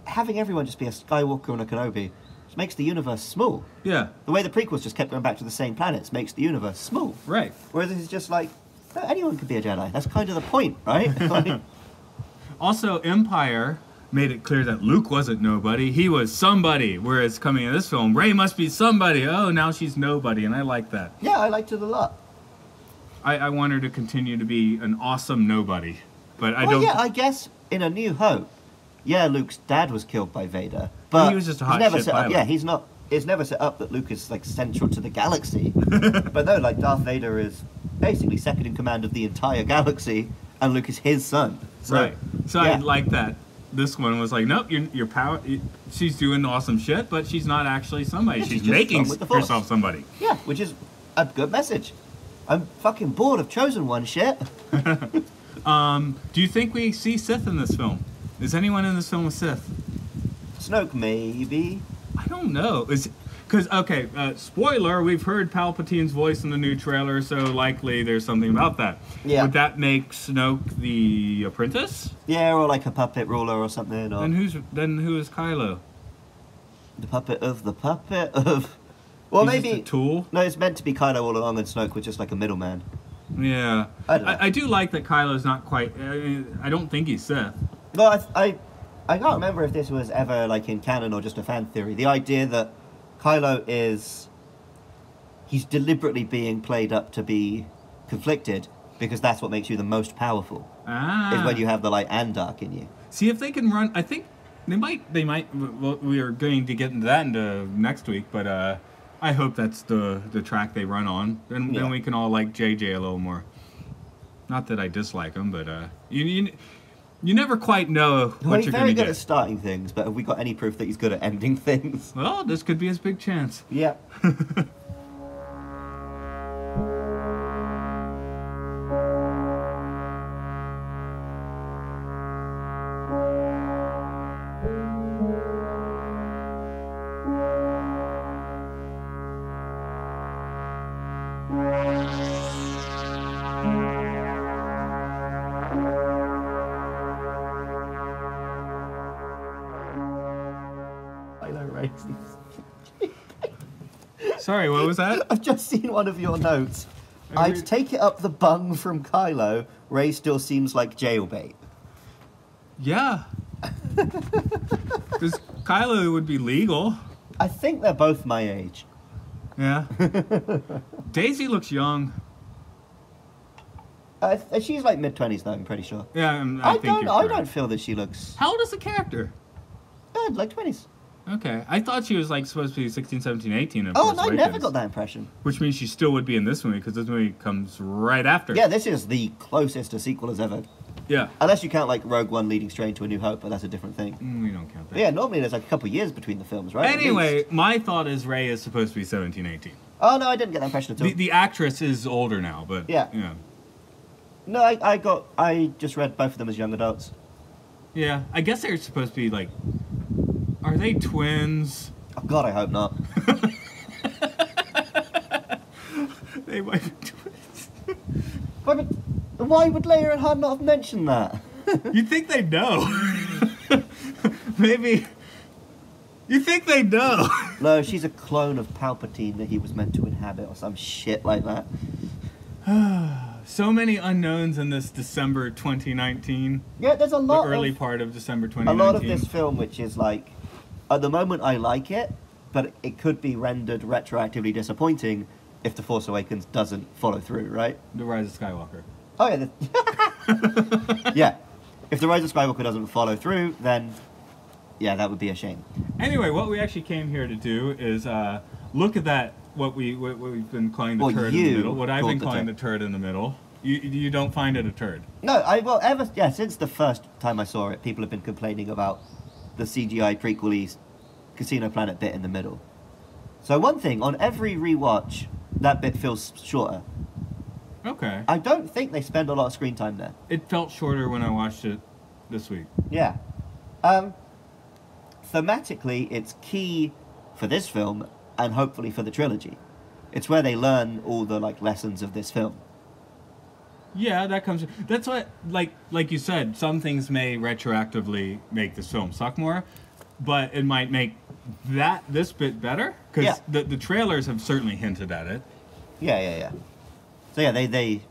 having everyone just be a Skywalker and a Kenobi just makes the universe small. Yeah. The way the prequels just kept going back to the same planets makes the universe small. Right. Whereas this is just like, no, anyone could be a Jedi. That's kind of the point, right? Like, Also, Empire made it clear that Luke wasn't nobody. He was somebody. Whereas coming in this film, Rey must be somebody. Oh, now she's nobody, and I like that. yeah, I liked it a lot. I want her to continue to be an awesome nobody. But I Well, don't... yeah, I guess in A New Hope, yeah, Luke's dad was killed by Vader, but he was just a hot he's never shit set up. pilot. Yeah, he's not. It's never set up that Luke is like central to the galaxy. But no, like Darth Vader is basically second in command of the entire galaxy, and Luke is his son. So, Right. So yeah. I like that. This one was like, nope, your power... She's doing awesome shit, but she's not actually somebody. Yeah, she's she's just making gone with the Force. herself somebody. Yeah, which is a good message. I'm fucking bored of Chosen One shit. Do you think we see Sith in this film? Is anyone in this film a Sith? Snoke, maybe. I don't know. Because Because, okay, spoiler, we've heard Palpatine's voice in the new trailer, so likely there's something about that. Yeah. Would that make Snoke the apprentice? Yeah, or like a puppet ruler or something. Or Then who is Kylo? the puppet of... Well, He's maybe... just a tool? No, it's meant to be Kylo all along, and Snoke was just like a middleman. Yeah. I don't know. I do like that Kylo's not quite... I don't think he's Sith. No, I can't remember if this was ever like in canon or just a fan theory. The idea that Kylo he's deliberately being played up to be conflicted because that's what makes you the most powerful. Is when you have the light and dark in you. See if they can run. I think they might. Well, we are going to get into that into next week, but I hope that's the track they run on. Then we can all like JJ a little more. Not that I dislike him, but you never quite know what you're going to get. He's very good at starting things, but have we got any proof that he's good at ending things? Well, this could be his big chance. Yeah. Sorry, what was that? I've just seen one of your notes. I'd take it up the bung from Kylo. Rey still seems like jailbait. Yeah. Because Kylo would be legal. I think they're both my age. Yeah. Daisy looks young. She's like mid-20s though, I'm pretty sure. Yeah, I don't feel that she looks... How old is the character? like 20s. Okay. I thought she was like supposed to be 16, 17, 18. Oh, no, I never got that impression. Which means she still would be in this movie, because this movie comes right after. Yeah, this is the closest a sequel has ever... Yeah. Unless you count like Rogue One leading straight into A New Hope, but that's a different thing. We don't count that. But yeah, normally there's like a couple of years between the films, right? Anyway, my thought is Rey is supposed to be 17, 18. Oh, no, I didn't get that impression at all. The actress is older now, but... Yeah. No, I just read both of them as young adults. Yeah, I guess they're supposed to be like... Are they twins? Oh, God, I hope not. They might be twins. Why would Leia and Han not have mentioned that? You'd think they'd know. Maybe... You think they'd know. No, she's a clone of Palpatine that he was meant to inhabit or some shit like that. So many unknowns in this December 2019. Yeah, there's a lot the early part of December a 2019. lot of this film which is like, at the moment I like it, but it could be rendered retroactively disappointing if The Force Awakens doesn't follow through, right? The Rise of Skywalker. Oh yeah. Yeah. If The Rise of Skywalker doesn't follow through, then yeah, that would be a shame. Anyway, what we actually came here to do is look at that, what we've been calling the turd in the middle. What I've been calling the turd in the middle. You don't find it a turd? No, since the first time I saw it, people have been complaining about the CGI prequel-y Casino Planet bit in the middle. So one thing, on every rewatch, that bit feels shorter. Okay. I don't think they spend a lot of screen time there. It felt shorter when I watched it this week. Yeah. Thematically, it's key for this film and hopefully for the trilogy. It's where they learn all the like lessons of this film. Yeah, that comes... That's what, like you said, some things may retroactively make this film suck more, but it might make this bit better, because the trailers have certainly hinted at it. Yeah. So yeah, they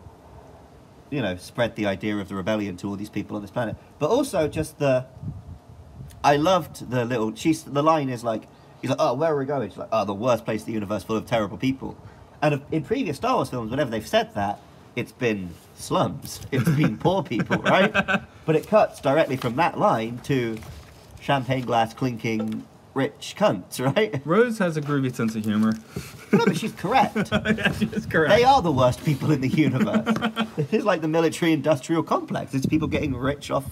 spread the idea of the rebellion to all these people on this planet. But also just I loved the little... The line is like... He's like, oh, where are we going? She's like, oh, the worst place in the universe full of terrible people. And in previous Star Wars films, whenever they've said that, it's been slums. It's been poor people, right? But it cuts directly from that line to champagne glass clinking rich cunts, right? Rose has a groovy sense of humor. No, but she's correct. Yeah, she is correct. They are the worst people in the universe. It is like the military-industrial complex. It's people getting rich off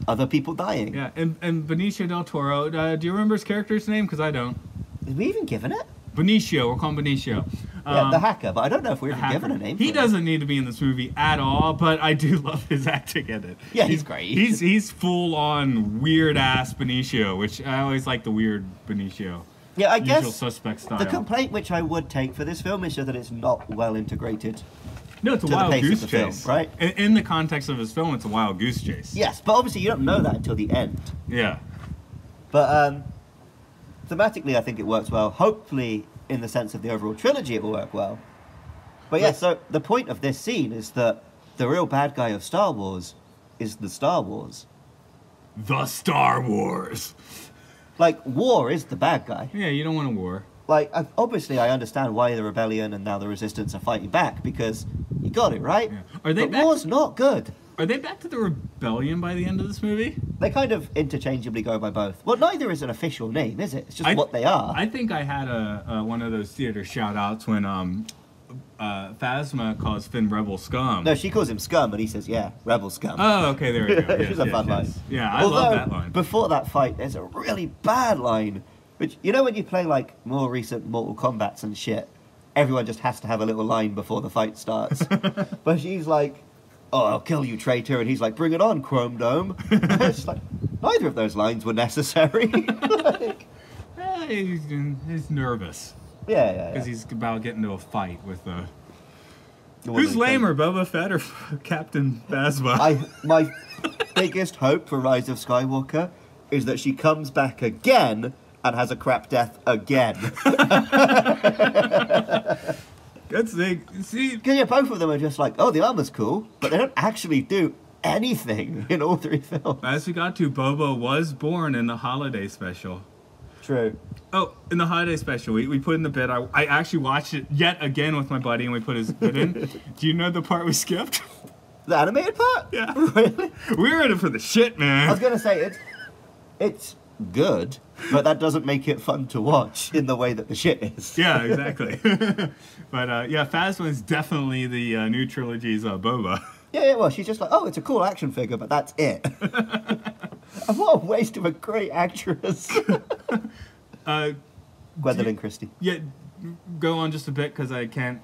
other people dying. Yeah, and Benicio del Toro, do you remember his character's name? Because I don't. Did we even given it? Benicio, we'll call him Benicio. Yeah, the hacker, but I don't know if we're even given a name. He doesn't need to be in this movie at all, but I do love his acting in it. Yeah, he's great. He's full on weird ass Benicio, which I always like the weird Benicio. Yeah, I Usual guess Suspect style. the complaint which I would take for this film is just that it's not well integrated. No, it's a to the wild pace of goose the film, chase. right? In the context of his film, it's a wild goose chase. Yes, but obviously you don't know that until the end. Yeah. But thematically, I think it works well. Hopefully, in the sense of the overall trilogy, it will work well. But yeah, so the point of this scene is that the real bad guy of Star Wars is the Star Wars. The Star Wars. Like, war is the bad guy. Yeah, you don't want a war. Like, obviously, I understand why the rebellion and now the resistance are fighting back, because you got it, right? Yeah. Are they but back? war's not good. Are they back to the rebellion by the end of this movie? They kind of interchangeably go by both. Well, neither is an official name, is it? It's just what they are. I think I had one of those theater shout-outs when Phasma calls Finn Rebel Scum. No, she calls him Scum, and he says, yeah, Rebel Scum. Oh, okay, there we go. Which is a fun line. Yeah, I Although, love that line. Before that fight, there's a really bad line. Which, you know when you play, like, more recent Mortal Kombats and shit, everyone just has to have a little line before the fight starts. But she's like, oh, I'll kill you, traitor. And he's like, bring it on, Chrome Dome. It's like, neither of those lines were necessary. Like, he's nervous. Yeah. Because he's about to get into a fight with The Who's woman lamer, Boba Fett or Captain Phasma? My biggest hope for Rise of Skywalker is that she comes back again and has a crap death again. That's the see. Because yeah, both of them are just like, oh, the armor's cool, but they don't actually do anything in all three films. As we got to, Boba was born in the holiday special. True. Oh, in the holiday special, we put in the bit. I actually watched it yet again with my buddy, and we put his bit in. Do you know the part we skipped? The animated part? Yeah. Really? We were in it for the shit, man. I was going to say, it's good, but that doesn't make it fun to watch in the way that the shit is. Yeah, exactly. But yeah, Phasma is definitely the new trilogy's Boba. Yeah, well, she's just like, oh, it's a cool action figure, but that's it. And what a waste of a great actress. Gwendolyn Christie. Yeah, go on just a bit, because I can't,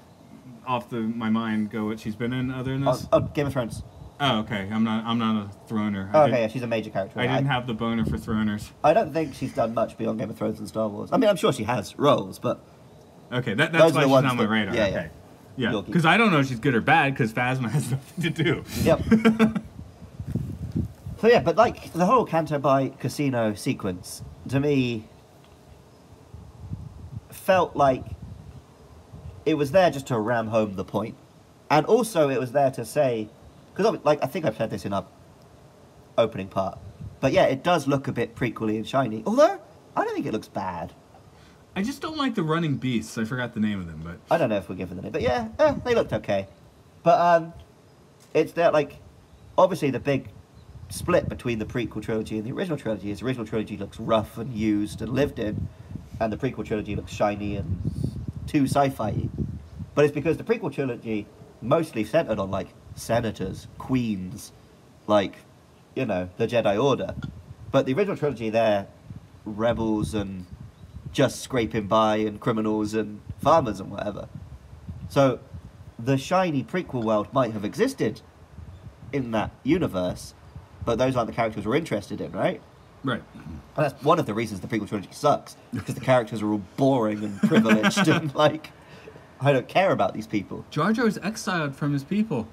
off my mind, go what she's been in other than this. Oh, Game of Thrones. Oh, okay. I'm not a throner. Oh, okay, yeah, she's a major character. I didn't have the boner for throners. I don't think she's done much beyond Game of Thrones and Star Wars. I mean, I'm sure she has roles, but... Okay, that's Those why are the she's ones on my that- radar. yeah, Okay. yeah. Yeah, because I don't know if she's good or bad, because Phasma has nothing to do. Yep. So yeah, but like, the whole Canto Bight casino sequence, to me, felt like it was there just to ram home the point. And also it was there to say, because like, I think I've said this in our opening part, but yeah, it does look a bit prequely and shiny, although I don't think it looks bad. I just don't like the running beasts. I forgot the name of them, but I don't know if we're given the name, but yeah, they looked okay. But it's there, like, obviously the big split between the prequel trilogy and the original trilogy is the original trilogy looks rough and used and lived in, and the prequel trilogy looks shiny and too sci-fi-y. But it's because the prequel trilogy mostly centered on, like, senators, queens, like, you know, the Jedi Order. But the original trilogy, they're rebels and just scraping by and criminals and farmers and whatever. So the shiny prequel world might have existed in that universe, but those aren't the characters we're interested in, right? right. And that's one of the reasons the prequel trilogy sucks, because the characters are all boring and privileged and like, I don't care about these people. Jar Jar is exiled from his people.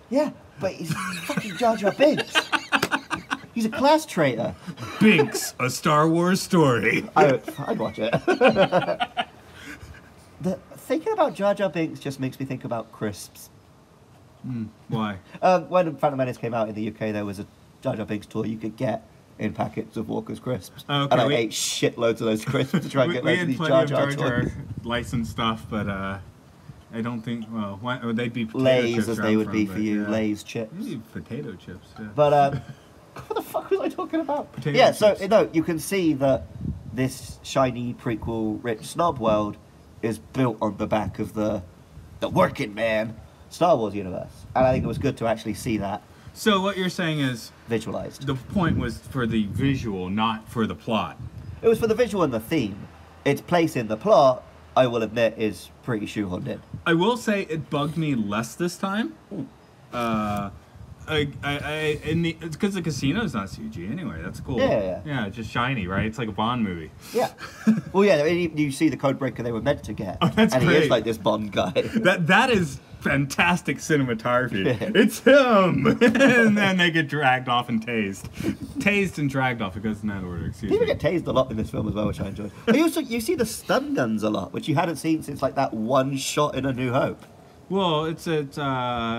Yeah, but he's fucking Jar Jar Binks. He's a class traitor. Binks, a Star Wars story. I'd watch it. Thinking about Jar Jar Binks just makes me think about crisps. Why? When Phantom Menace came out in the UK, there was a Jar Jar Binks toy you could get in packets of Walker's crisps. Oh, okay, And I ate shitloads of those crisps to try and get we loads of had these plenty Jar of Jar Jar Jar toys. licensed stuff, but I don't think. Well, why would they be potato Lays, chips as where they I'm would from, be but for you, yeah. Lays chips. Maybe potato chips. Yeah. But what the fuck was I talking about? Potato yeah, so chips. no, you can see that this shiny prequel rich snob world is built on the back of the working man Star Wars universe, and I think it was good to actually see that So what you're saying is visualized. the point was for the visual, not for the plot. It was for the visual and the theme. Its place in the plot, I will admit, is pretty shoehorned in. I will say it bugged me less this time. because the casino's not CG anyway. That's cool. Yeah. Yeah, just shiny, right? It's like a Bond movie. Yeah. Well, yeah, you see the code breaker they were meant to get. Oh, that's and great. he is like this Bond guy. That is fantastic cinematography. Yeah. It's him! And then they get dragged off and tased. Tased and dragged off. It goes in that order, excuse People me. get tased a lot in this film as well, which I enjoyed. But you see the stun guns a lot, which you hadn't seen since like that one shot in A New Hope. Well, it's a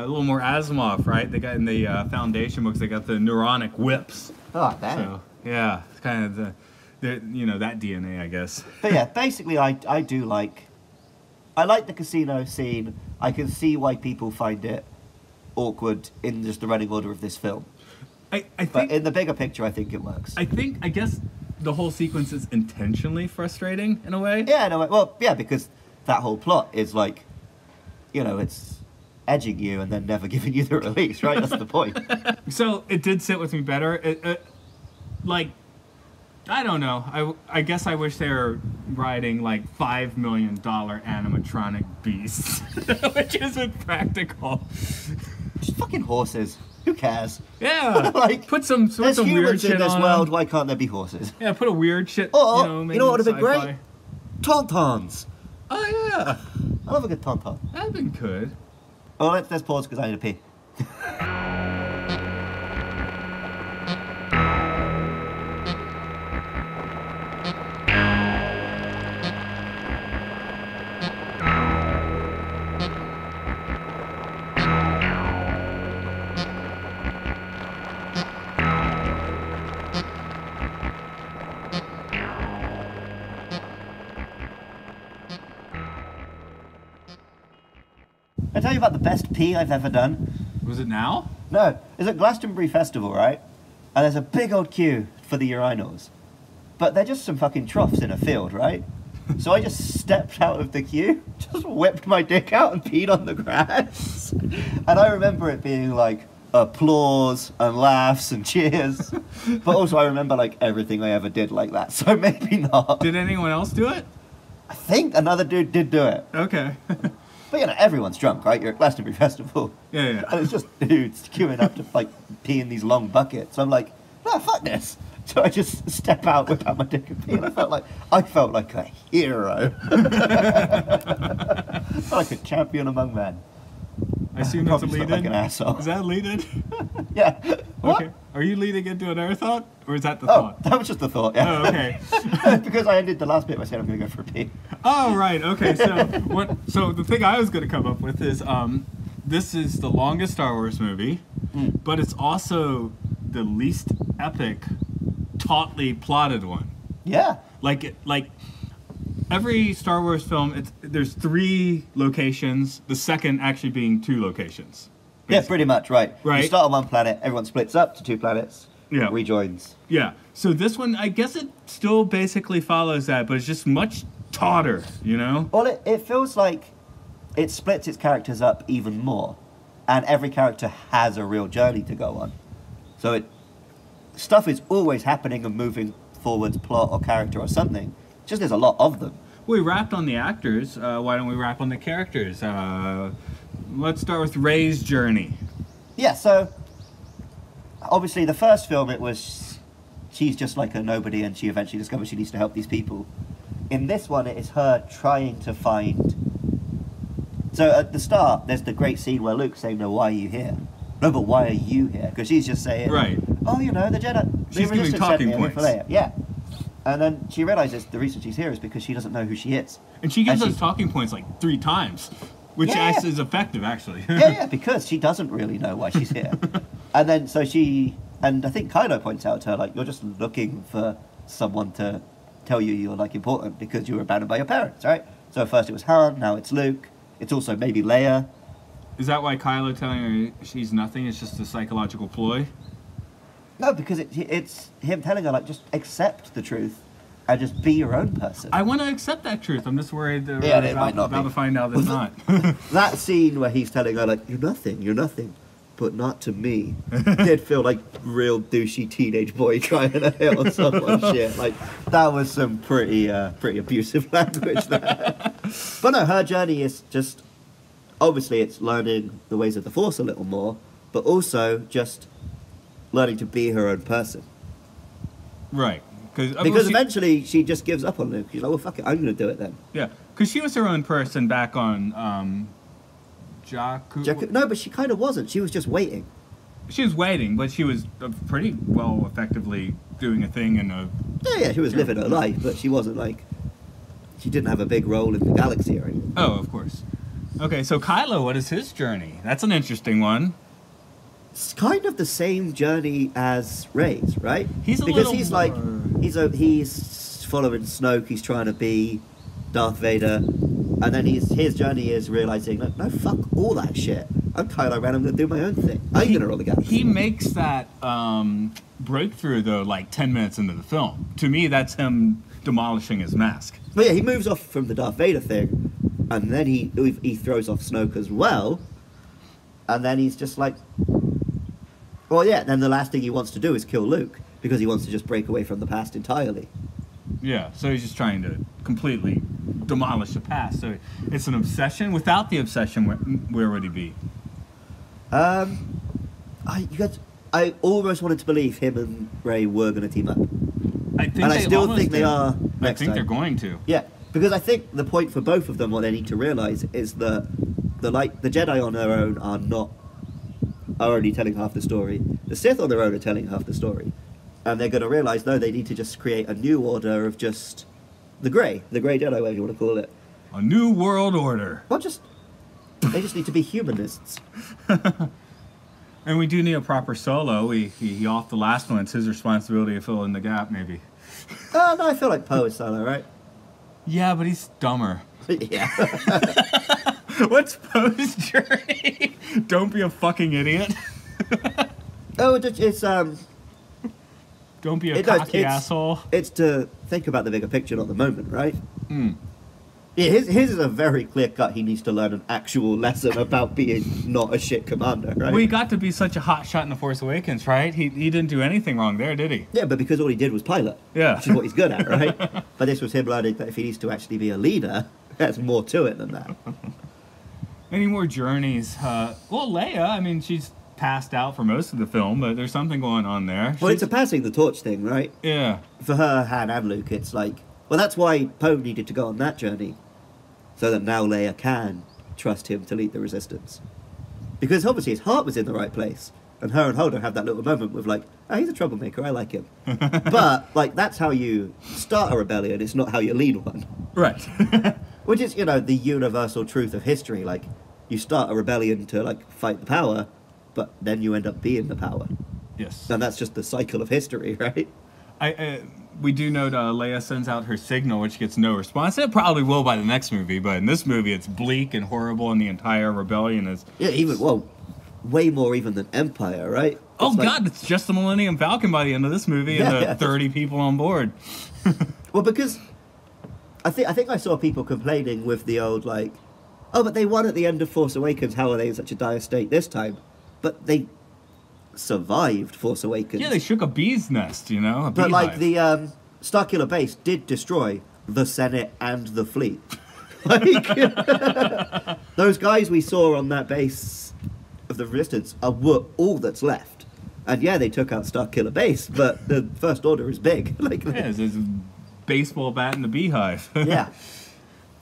little more Asimov, right? They got in the Foundation books, they got the neuronic whips. Oh, damn. So, yeah, it's kind of the that DNA, I guess. But yeah, basically I like the casino scene. I can see why people find it awkward in just the running order of this film. I But think in the bigger picture, I think it works. I guess the whole sequence is intentionally frustrating in a way. Yeah, no, well, yeah, because that whole plot is like, it's edging you and then never giving you the release, right? That's the point. So it did sit with me better. I don't know. I guess I wish they were riding like $5 million animatronic beasts, which isn't practical. Just fucking horses. Who cares? Yeah, Like, put some There's weird humans shit in this on world. them. Why can't there be horses? Yeah, put a weird shit. Or, Maybe you know what would have been sci-fi. great? Tauntauns. Oh yeah, I love a good tauntaun. that'd been good. Oh, let's pause because I need to pee. I tell you about the best pee I've ever done. Was it now? No, it's at Glastonbury Festival, right? And there's a big old queue for the urinals. But they're just some fucking troughs in a field, right? So I just stepped out of the queue, just whipped my dick out and peed on the grass. And I remember it being like applause and laughs and cheers. But also I remember like everything I ever did like that, so maybe not. Did anyone else do it? I think another dude did do it. Okay. But everyone's drunk, right? You're at Glastonbury Festival. Yeah. And it's just dudes queuing up to like pee in these long buckets. So I'm like, no, fuck this. So I just step out, whip out my dick and pee, and I felt like a hero. I felt like a champion among men. I assume that's a Probably lead felt like in. an asshole. Is that lead in? Yeah. What? Okay. Are you leading into another thought, or is that the Oh, thought? that was just a thought. Yeah. Oh, okay. Because I ended the last bit by saying I'm going to go for a pee. Oh, right. Okay. So the thing I was going to come up with is this is the longest Star Wars movie, but it's also the least epic, tautly plotted one. Yeah. Like every Star Wars film, there's 3 locations. The second actually being 2 locations. Yeah, pretty much, right. Right. You start on one planet, everyone splits up to 2 planets, Yeah. rejoins. Yeah. So this one, I guess it still basically follows that, but it's just much tauter, you know? Well, it feels like it splits its characters up even more, and every character has a real journey to go on. So stuff is always happening and moving forwards, plot or character or something. Just there's a lot of them. We wrapped on the actors. Why don't we wrap on the characters? Let's start with Rey's journey. Yeah, so obviously the first film she's just like a nobody and she eventually discovers she needs to help these people. In this one, it is her trying to find... So at the start, there's the great scene where Luke's saying, no, why are you here? No, but why are you here? Because she's just saying, Right. oh, the Jedi... She's the giving Resistance talking sent me a points. for Leia. Yeah. And then she realizes the reason she's here is because she doesn't know who she is. And she gives And us talking points like 3 times, which Yeah. is effective, actually. Yeah, because she doesn't really know why she's here. And then so and I think Kylo points out to her, like, you're just looking for someone to tell you you're like important because you were abandoned by your parents, right? So first it was Han, now it's Luke. It's also maybe Leia. Is that why Kylo telling her she's nothing is just a psychological ploy? No, because it's him telling her, like, just accept the truth and just be your own person. I want to accept that truth. I'm just worried that Yeah, we're it might not about be. to find out it's not. That scene where he's telling her, like, you're nothing, but not to me, did feel like real douchey teenage boy trying to hit on someone shit. Like, that was some pretty abusive language there. But no, her journey is just, obviously it's learning the ways of the Force a little more, but also just learning to be her own person. Right. Because eventually she just gives up on Luke. She's like, well, fuck it, I'm going to do it then. Yeah, because she was her own person back on Jakku. No, but she kind of wasn't. She was just waiting. She was waiting, but she was pretty well effectively doing a thing in a... Yeah, she was living her life, but she wasn't like... She didn't have a big role in the galaxy or anything. Oh, of course. Okay, so Kylo, what is his journey? That's an interesting one. It's kind of the same journey as Rey's, right? He's he's like he's following Snoke. He's trying to be Darth Vader, and then his journey is realizing, no, fuck all that shit. I'm Kylo Ren. I'm going to do my own thing. I'm going to rule the galaxy. He makes that breakthrough though, like 10 minutes into the film. To me, that's him demolishing his mask. But yeah, he moves off from the Darth Vader thing, and then he throws off Snoke as well, and then he's just like. Well, yeah, then the last thing he wants to do is kill Luke, because he wants to just break away from the past entirely. Yeah, so he's just trying to completely demolish the past. So it's an obsession. Without the obsession, where would he be? I almost wanted to believe him and Rey were going to team up. I still think they are next time. They're going to. Yeah, because I think the point for both of them, what they need to realise, is that the Jedi on their own are only telling half the story. The Sith on their own are telling half the story. And they're going to realise, no, they need to just create a new order of just the Grey Jedi, whatever you want to call it. A new world order. Well, they just need to be humanists. And we do need a proper Solo. He off the last one. It's his responsibility to fill in the gap, maybe. No, I feel like Poe is Solo, right? Yeah, but he's dumber. Yeah. What's Poe's journey? Don't be a fucking idiot. It's Don't be a cocky asshole. It's to think about the bigger picture, not the moment, right? Mm. Yeah, his is a very clear cut. He needs to learn an actual lesson about being not a shit commander, right? Well, he got to be such a hot shot in The Force Awakens, right? He didn't do anything wrong there, did he? Yeah, but because all he did was pilot. Yeah. Which is what he's good at, right? But this was him learning that if he needs to actually be a leader, there's more to it than that. Any more journeys? Well, Leia, I mean, she's passed out for most of the film, but there's something going on there. Well, it's a passing the torch thing, right? Yeah. For her, Han, and Luke, it's like... Well, that's why Poe needed to go on that journey. So that now Leia can trust him to lead the Resistance. Because obviously his heart was in the right place. And her and Holdo have that little moment with like, oh, he's a troublemaker, I like him. But, like, that's how you start a rebellion, it's not how you lead one. Right. Which is, the universal truth of history. Like, you start a rebellion to, like, fight the power, but then you end up being the power. Yes. And that's just the cycle of history, right? We do know that Leia sends out her signal, which gets no response. It probably will by the next movie, but in this movie it's bleak and horrible, and the entire rebellion is... Yeah, way more even than Empire, right? It's just the Millennium Falcon by the end of this movie, and the 30 people on board. Well, because I think I saw people complaining with the old, like, oh, but they won at the end of Force Awakens, how are they in such a dire state this time? But they survived Force Awakens. Yeah, they shook a bee's nest, a But, like, beehive. the Starkiller Base did destroy the Senate and the fleet. Like, those guys we saw on that base of the Resistance were all that's left. And yeah, they took out Starkiller Base, but the First Order is big. Like, yeah, there's a baseball bat in the beehive. Yeah.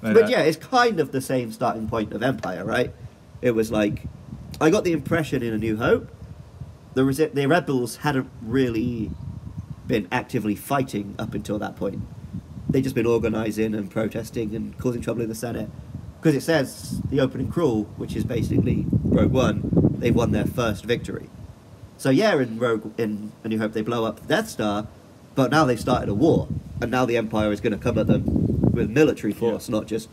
But yeah, it's kind of the same starting point of Empire, right? It was like, I got the impression in A New Hope, the rebels hadn't really been actively fighting up until that point. They'd just been organising and protesting and causing trouble in the Senate. Because it says, the opening crawl, which is basically Rogue One, they won their first victory. So yeah, in A New Hope they blow up the Death Star, but now they've started a war, and now the Empire is going to come at them with military force, not just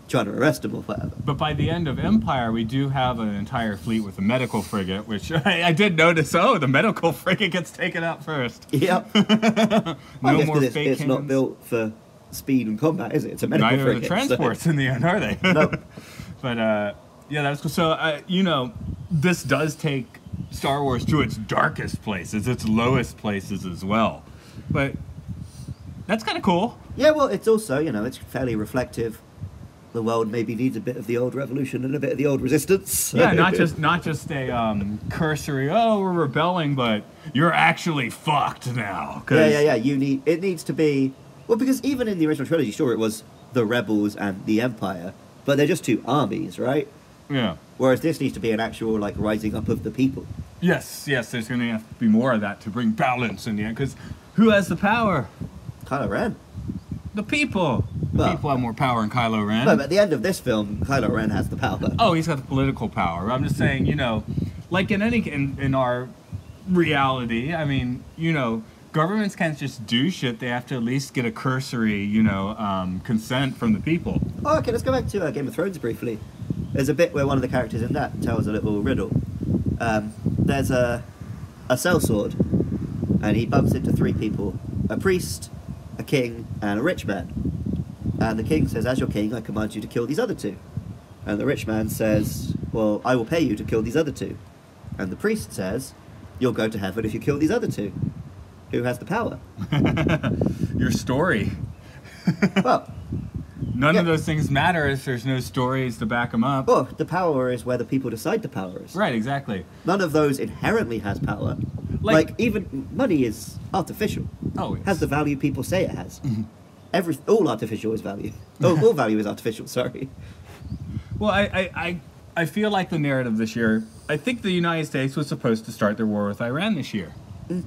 trying to arrest them or whatever. But by the end of Empire, we do have an entire fleet with a medical frigate, which I did notice. Oh, the medical frigate gets taken out first. Yep. No more fake it's not built for speed and combat, is it? It's a medical Neither frigate. are the transports in the end, are they? No. But yeah, that's cool. So this does take Star Wars to its darkest places, its lowest places as well. But that's kind of cool. Yeah, well, it's also, it's fairly reflective the world maybe needs a bit of the old revolution and a bit of the old resistance. Yeah, not just a cursory, oh, we're rebelling, but you're actually fucked now. Yeah. It needs to be, well, because even in the original trilogy, sure, it was the rebels and the Empire, but they're just two armies, right? Yeah. Whereas this needs to be an actual, like, rising up of the people. Yes, there's going to have to be more of that to bring balance in the end, because who has the power? Kylo Ren. The people. The people have more power than Kylo Ren. No, but at the end of this film, Kylo Ren has the power. Oh, he's got the political power. I'm just saying, like in our reality, I mean, governments can't just do shit. They have to at least get a cursory, consent from the people. Oh, okay, let's go back to Game of Thrones briefly. There's a bit where one of the characters in that tells a little riddle. There's a sellsword, and he bumps into three people: a priest, a king, and a rich man. And the king says, as your king, I command you to kill these other two. And the rich man says, well, I will pay you to kill these other two. And the priest says, you'll go to heaven if you kill these other two. Who has the power? Your story. Well, None of those things matter if there's no stories to back them up. Well, the power is where the people decide the power is. Right, exactly. None of those inherently has power. Like even money is artificial. Oh, it has the value people say it has. All artificial is value. All value is artificial, sorry. Well, I feel like the narrative this year, I think the United States was supposed to start their war with Iran this year.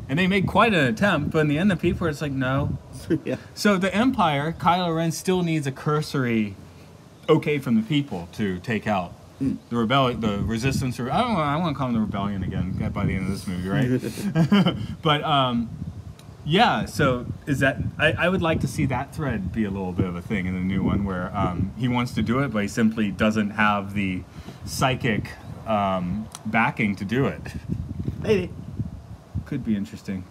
And they made quite an attempt, but in the end, the people are just like, no. Yeah. So the Empire, Kylo Ren still needs a cursory okay from the people to take out the rebellion, the resistance, or I want to call them the rebellion again by the end of this movie, right? But yeah, so is that I would like to see that thread be a little bit of a thing in the new one where he wants to do it, but he simply doesn't have the psychic backing to do it. Maybe. Could be interesting.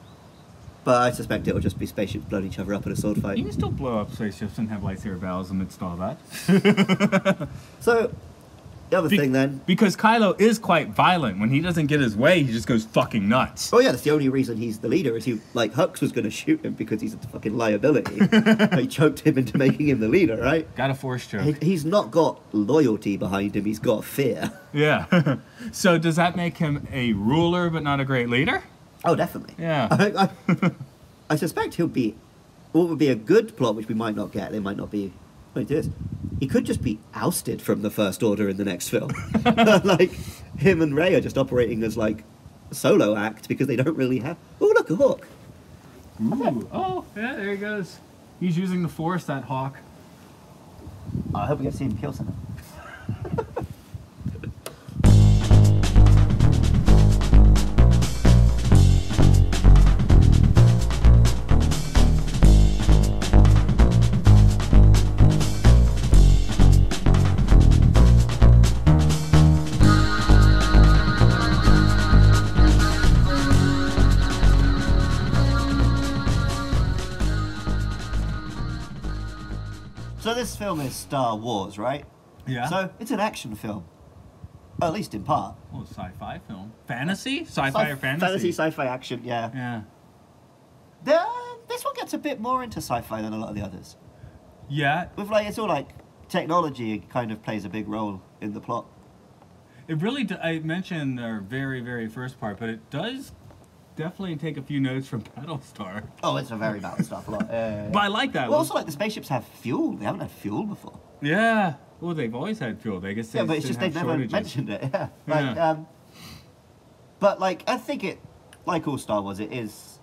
But I suspect it'll just be spaceships blowing each other up in a sword fight. You can still blow up spaceships and have lightsaber battles amidst all that. So, the other thing then... Because Kylo is quite violent. When he doesn't get his way, he just goes fucking nuts. Oh yeah, that's the only reason he's the leader, is Hux was going to shoot him because he's a fucking liability. He choked him into making him the leader, right? Got a force choke. He's not got loyalty behind him, he's got fear. Yeah. So does that make him a ruler but not a great leader? Oh, definitely. Yeah. I suspect he'll be... What would be a good plot, which we might not get, they might not be... Wait, do this. He could just be ousted from the First Order in the next film. Like, him and Rey are just operating as, like, a solo act because they don't really have... Oh, look, a hawk. Ooh. Oh, yeah, there he goes. He's using the Force, that hawk. I hope we get to see him kill someone. So this film is Star Wars, right? Yeah. So it's an action film. Well, at least in part. Well, sci-fi film. Fantasy? Sci-fi or fantasy? Fantasy, sci-fi, action, yeah. Yeah. This one gets a bit more into sci-fi than a lot of the others. Yeah. With it's all like technology kind of plays a big role in the plot. It really, I mentioned our very, very first part, but it does definitely take a few notes from Battlestar. Oh, it's a very Battlestar plot. But I like that well, one. also, like, the spaceships have fuel. They haven't had fuel before. Yeah. Well, they've always had fuel. I guess they but it's just they've never mentioned it. Yeah. Yeah. But, like, I think it, like all Star Wars, it's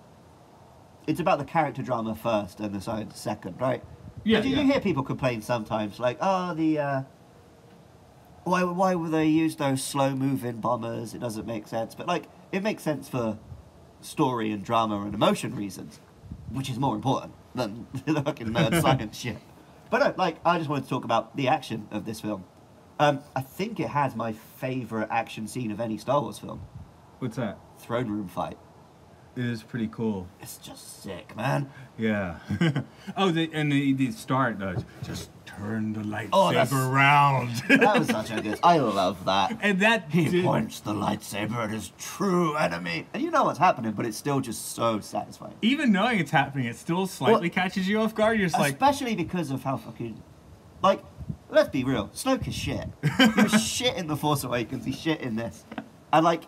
about the character drama first and the science second, right? Yeah, You hear people complain sometimes, like, why would they use those slow-moving bombers? It doesn't make sense. But, like, it makes sense for story and drama and emotion reasons, which is more important than the fucking nerd science shit. But no, like, I just wanted to talk about the action of this film. I think it has my favourite action scene of any Star Wars film. What's that? Throne room fight. It is pretty cool. It's just sick, man. Yeah. The start does just turn the lightsaber around. That was such a good... I love that. And that he points the lightsaber at his true enemy. And you know what's happening, but it's still just so satisfying. Even knowing it's happening, it still slightly catches you off guard. You're just like... Especially because of how fucking... Like, let's be real, Snoke is shit. He was shit in The Force Awakens, he's shit in this. And, like,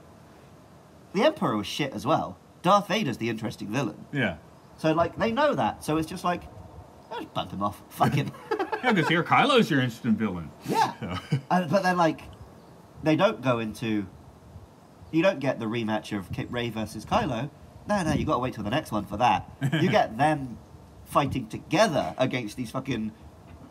the Emperor was shit as well. Darth Vader's the interesting villain. Yeah. So, like, they know that, so it's just like, let's bump him off. Fuck him. Yeah, because here Kylo's your instant villain. Yeah. But then, like, they don't go into... You don't get the rematch of Rey versus Kylo. No, you got to wait till the next one for that. You get them fighting together against these fucking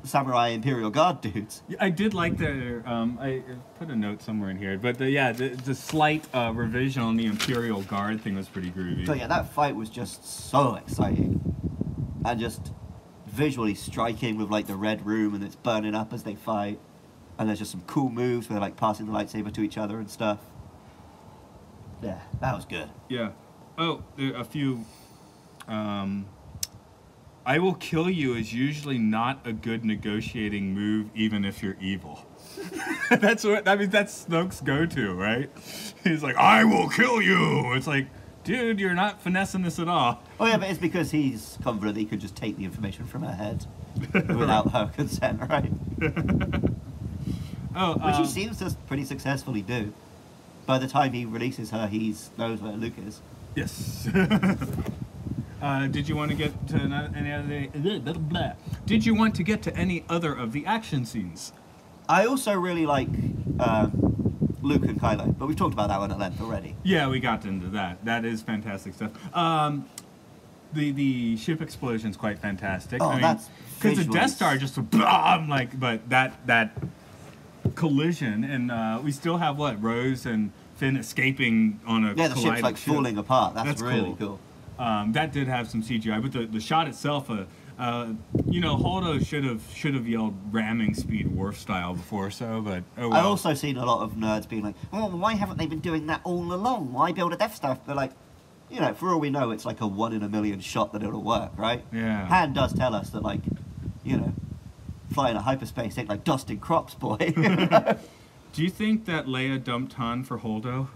samurai Imperial Guard dudes. I did like the... I put a note somewhere in here, but the slight revision on the Imperial Guard thing was pretty groovy. So yeah, that fight was just so exciting. And just visually striking with, like, the red room and it's burning up as they fight. And there's just some cool moves where they're, like, passing the lightsaber to each other and stuff. Yeah, that was good. Yeah. Oh, there are a few... I will kill you is usually not a good negotiating move, even if you're evil. That's Snoke's go-to, right? He's like, I will kill you! It's like, dude, you're not finessing this at all. Oh yeah, but it's because he's confident he could just take the information from her head without her consent, right? Which he seems to pretty successfully do. By the time he releases her, he knows where Luke is. Yes. Did you want to get to any other? Did you want to get to any other of the action scenes? I also really like Luke and Kylo, but we've talked about that one at length already. Yeah, we got into that. That is fantastic stuff. The ship explosion's quite fantastic. Oh, that's because the Death Star just but that collision, and we still have what, Rose and Finn escaping on a the ship's like ship. Falling apart. That's really cool. That did have some CGI, but the shot itself, Holdo should have yelled ramming speed Worf style before so, but oh well. I've also seen a lot of nerds being like, oh, why haven't they been doing that all along? Why build a Death Star? They're like, for all we know, it's like a 1 in a million shot that it'll work, right? Yeah. Han does tell us that, like, flying a hyperspace ain't like dusting crops, boy. Do you think that Leia dumped Han for Holdo?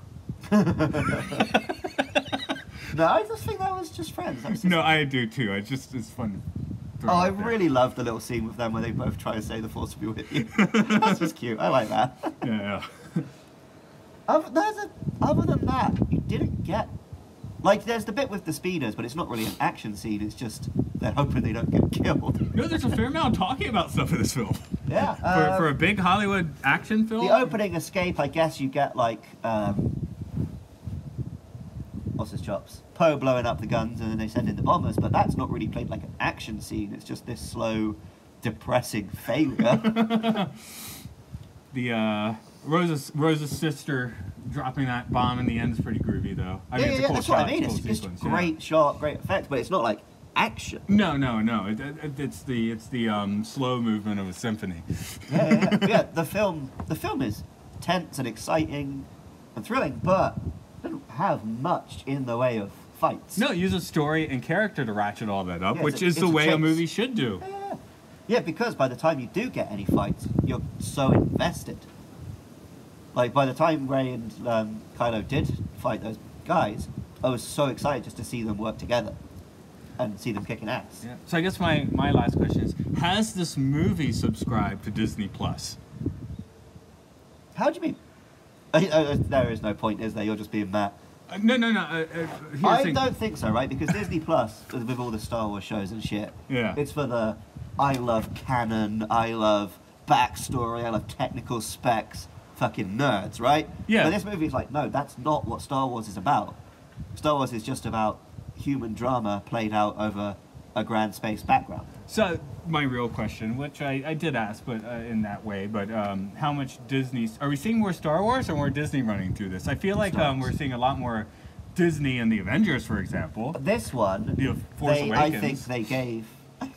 No, I just think that was just friends. No, I do too. It's fun. I really loved the little scene with them where they both try to say the Force will be with you. That's just cute. I like that. Yeah. Other than that, you didn't get... Like, there's the bit with the speeders, but it's not really an action scene. It's just they're hoping they don't get killed. No, there's a fair amount of talking about stuff in this film. Yeah. For a big Hollywood action film? The opening escape, I guess you get, like... what's his chops? Poe blowing up the guns and then they send in the bombers, but that's not really played like an action scene. It's just this slow, depressing failure. The Rose's sister dropping that bomb in the end is pretty groovy, though. I mean, it's a cool that's shot. what I mean. It's great shot, great effect, but it's not like action. No. It's the slow movement of a symphony. Yeah. The film is tense and exciting and thrilling, but doesn't have much in the way of fights. No, use a story and character to ratchet all that up, which is it's the way a chase. movie should do. Yeah, because by the time you do get any fights, you're so invested. Like, by the time Rey and Kylo did fight those guys, I was so excited just to see them work together and see them kicking ass. Yeah. So I guess my last question is, has this movie subscribed to Disney Plus? How do you mean? There is no point, is there? You're just being Matt. No. I don't think so, right? Because Disney Plus, with all the Star Wars shows and shit, it's for the I love canon, I love backstory, I love technical specs, fucking nerds, right? Yeah. But this movie is like, no, that's not what Star Wars is about. Star Wars is just about human drama played out over a grand space background. So my real question, which I did ask, but in that way, but how much Disney... Are we seeing more Star Wars or more Disney running through this? I feel like we're seeing a lot more Disney in the Avengers, for example. This one, The Force Awakens. I think they gave...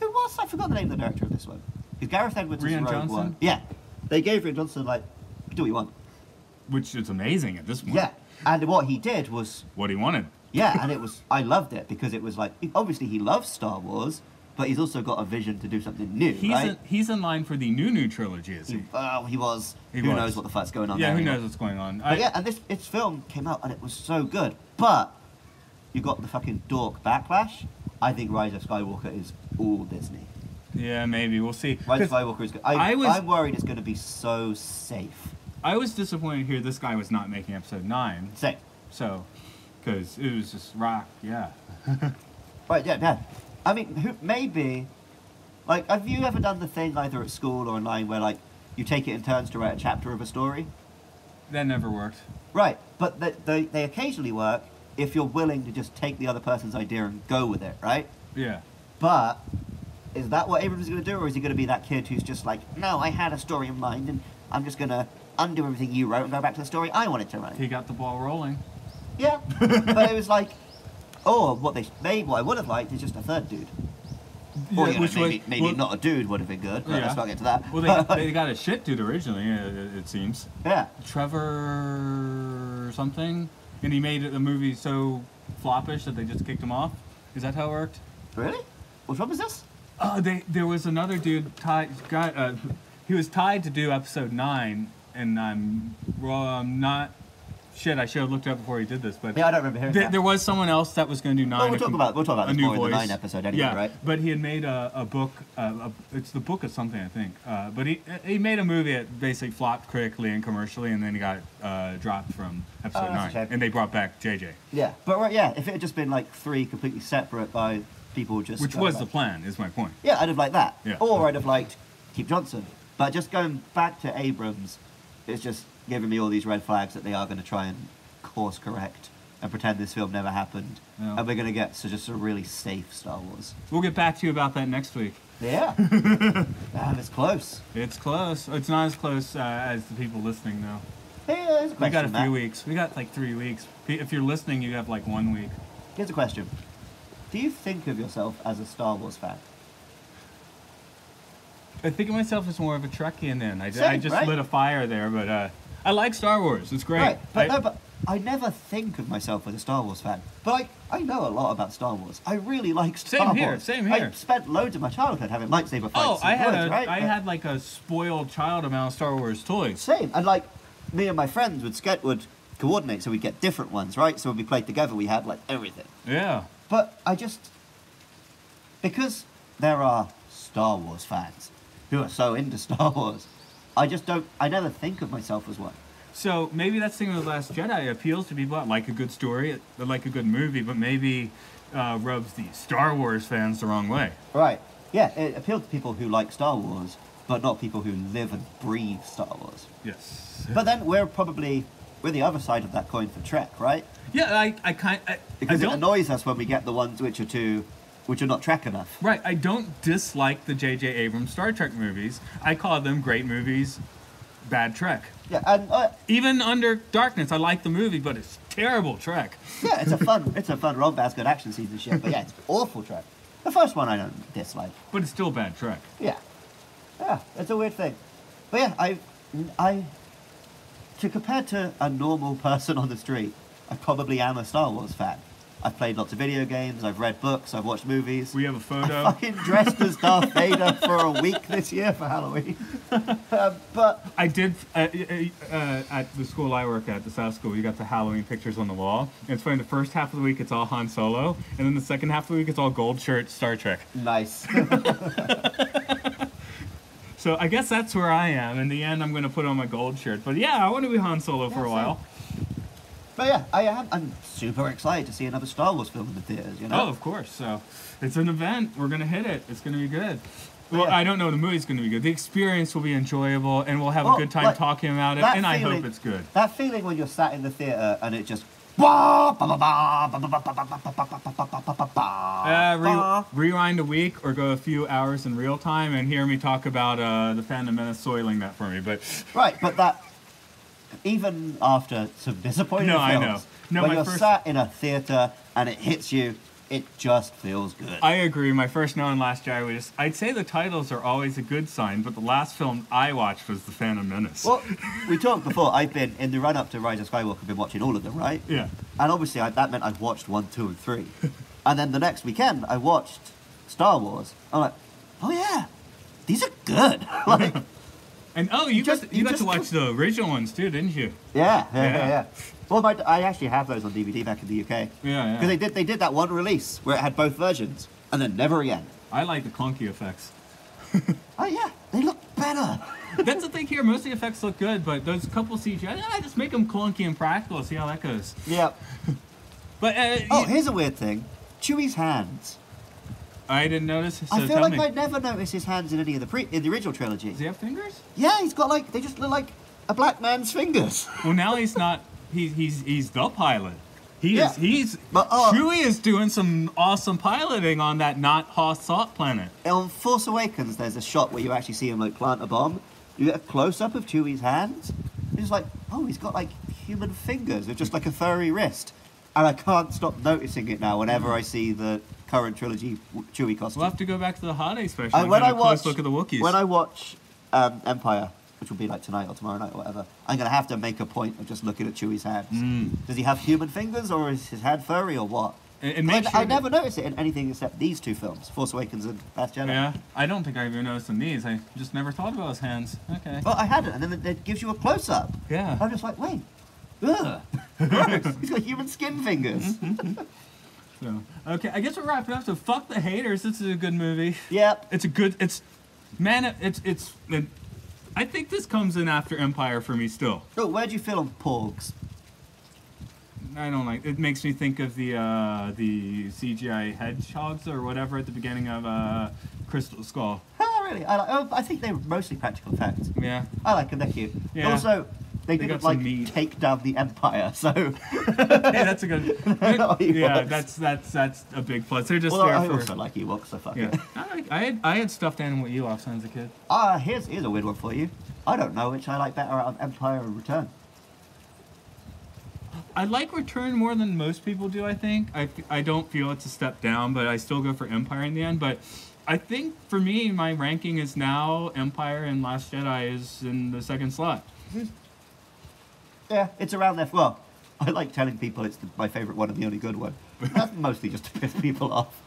Who was? I forgot the name of the director of this one. Because Gareth Edwards was Rian Rogue Johnson? One. Yeah. They gave Rian Johnson, like, do what you want. Which is amazing at this point. Yeah. And what he did was... What he wanted. Yeah, and it was... I loved it because it was like... Obviously, he loves Star Wars, but he's also got a vision to do something new, right? He's in line for the new trilogy, is he? He was. He who was. knows what the fuck's going on Yeah, there who anymore. knows what's going on. But yeah, and its film came out and it was so good. But you got the fucking dork backlash. I think Rise of Skywalker is all Disney. Yeah, maybe we'll see. Rise 'Cause Skywalker is good. I'm worried it's going to be so safe. I was disappointed here. This guy was not making episode 9. Safe. So, because it was just rock. Yeah. Right, yeah. I mean, maybe, like, have you ever done the thing either at school or online where, like, you take it in turns to write a chapter of a story? That never worked. Right, but they occasionally work if you're willing to just take the other person's idea and go with it, right? Yeah. But is that what Abrams is going to do, or is he going to be that kid who's just like, no, I had a story in mind, and I'm just going to undo everything you wrote and go back to the story I wanted to write? He got the ball rolling. Yeah, but it was like, oh, what I would have liked is just a third dude. Yeah, Or, you know, maybe well, not a dude would have been good, but Yeah. let's not get to that. Well, they got a shit dude originally, it seems. Yeah. Trevor something, and he made the movie so floppish that they just kicked him off. Is that how it worked? Really? Which one was this? There was another dude he was tied to do episode 9, and I'm not. Shit, I should have looked it up before he did this, but Yeah, I don't remember hearing that. there was someone else that was going to do 9. Well, we'll talk about a this new more in the voice. 9 episode anyway, Yeah, right? but he had made a book. It's the book of something, I think. But he made a movie that basically flopped critically and commercially, and then he got dropped from episode that's a 9, shame. and they brought back JJ, Yeah, but right, yeah, if it had just been like 3 completely separate by people just... which was the plan. Is my point. Yeah, I'd have liked that. Yeah. Or I'd have liked Keith Johnson. But just going back to Abrams, it's just giving me all these red flags that they are going to try and course correct and pretend this film never happened. Yeah. And we're going to get to just a really safe Star Wars. We'll get back to you about that next week. Yeah. It's close. It's close. It's not as close as the people listening, though. Yeah, there's a We got a question, few Matt. weeks. We got like 3 weeks. If you're listening, you have like 1 week. Here's a question. Do you think of yourself as a Star Wars fan? I think of myself as more of a Trekkian then. I Same, just right? lit a fire there, but I like Star Wars. It's great. Right, but I never think of myself as a Star Wars fan. But I know a lot about Star Wars. I really like Star Same here, Wars. same here. I spent loads of my childhood having lightsaber fights. I and had woods, right? I had like a spoiled child amount of Star Wars toys. Same, and like me and my friends would coordinate, so we'd get different ones, right? So when we played together, we had like everything. Yeah. But because there are Star Wars fans who are so into Star Wars, I never think of myself as one. So maybe that's the thing with Last Jedi. It appeals to people that like a good story, that like a good movie, but maybe rubs the Star Wars fans the wrong way. Right. Yeah, it appealed to people who like Star Wars, but not people who live and breathe Star Wars. Yes. But then we're the other side of that coin for Trek, right? Yeah, Because I it don't. annoys us when we get the ones which are not Trek enough. Right, I don't dislike the J.J. Abrams Star Trek movies. I call them great movies, bad Trek. Yeah, and Even Under Darkness, I like the movie, but it's terrible Trek. yeah, it's a fun romp, has good action scenes and shit. But yeah, it's awful Trek. The first one I don't dislike. But it's still bad Trek. Yeah, it's a weird thing. But yeah, compared to a normal person on the street, I probably am a Star Wars fan. I've played lots of video games, I've read books, I've watched movies. We have a I photo. fucking dressed as Darth Vader for a week this year for Halloween. But I did, at the school I work at, the South School, we got the Halloween pictures on the wall. And it's funny, the first half of the week it's all Han Solo, and then the second half of the week it's all gold shirt Star Trek. nice. So I guess that's where I am. In the end, I'm going to put on my gold shirt. But yeah, I want to be Han Solo for a while. But yeah, I'm super excited to see another Star Wars film in the theaters, you know? Oh, of course. So it's an event. We're going to hit it. It's going to be good. Well, Yeah. I don't know. The movie's going to be good. The experience will be enjoyable, and we'll have a Well, good time like, talking about it, that and I feeling- hope it's good. That feeling when you're sat in the theater and it just... Rewind a week or go a few hours in real time and hear me talk about the Phantom Menace soiling that for me. But Right, but that... Even after some disappointing No, films, I know. No, when my you're first- sat in a theater and it hits you, it just feels good. I agree. My first note on Last Jedi I'd say the titles are always a good sign, but the last film I watched was The Phantom Menace. Well, we talked before, I've been, in the run-up to Rise of Skywalker, I've been watching all of them, right? Yeah. And obviously that meant I'd watched 1, 2, and 3. And then the next weekend, I watched Star Wars. I'm like, oh yeah, these are good. Like, And you got you to just- watch the original ones too, didn't you? yeah. Well, I actually have those on DVD back in the UK. Yeah. Because they did that one release where it had both versions, and then never again. I like the clunky effects. Oh yeah, they look better. That's the thing here. Most of the effects look good, but those couple CGI, just make them clunky and practical. See how that goes. Yeah. But Here's a weird thing. Chewie's hands. I didn't notice. So I feel tell like me. I'd never notice his hands in any of in the original trilogy. Does he have fingers? Yeah, he's got like they just look like a black man's fingers. Well, now he's not. He's the pilot. Yeah. But, Chewie is doing some awesome piloting on that not Hoth salt planet. On Force Awakens, there's a shot where you actually see him like plant a bomb. You get a close up of Chewie's hands. It's like, oh, he's got like human fingers with just like a furry wrist. And I can't stop noticing it now whenever I see the current trilogy Chewie costume. We'll have to go back to the holiday special and when get I a close watch, look at the Wookiees. When I watch Empire, which will be like tonight or tomorrow night or whatever, I'm going to have to make a point of just looking at Chewie's hands. Does he have human fingers or is his hand furry or what? And make sure I never noticed it in anything except these two films, Force Awakens and Last Jedi. Yeah, I don't think I even noticed in these. I just never thought about his hands. Okay. Well, I hadn't, and then it gives you a close-up. Yeah. I'm just like, wait. Ugh. Gross. He's got human skin fingers. So, okay, I guess we're wrapping up. So fuck the haters. This is a good movie. Yep. It's a good. I think this comes in after Empire for me still. Oh, where'd you feel on Porgs? I don't like. It makes me think of the CGI hedgehogs or whatever at the beginning of Crystal Skull. Oh, really? I think they were mostly practical effects. Yeah. I like them. They're cute. Yeah. Also, they They didn't got some like meat. take down the Empire, so. Hey, that's a good. not Yeah, Ewoks. that's a big plus. They're just Well, there I for. also like Ewoks, so fuck Yeah. it. I had stuffed animal Ewoks when I was a kid. Here's a weird one for you. I don't know which I like better out of Empire and Return. I like Return more than most people do, I think. I don't feel it's a step down, but I still go for Empire in the end. But I think, for me, my ranking is now Empire and Last Jedi is in the second slot. Yeah, it's around there. Well, I like telling people it's my favourite one and the only good one. That's mostly just to piss people off.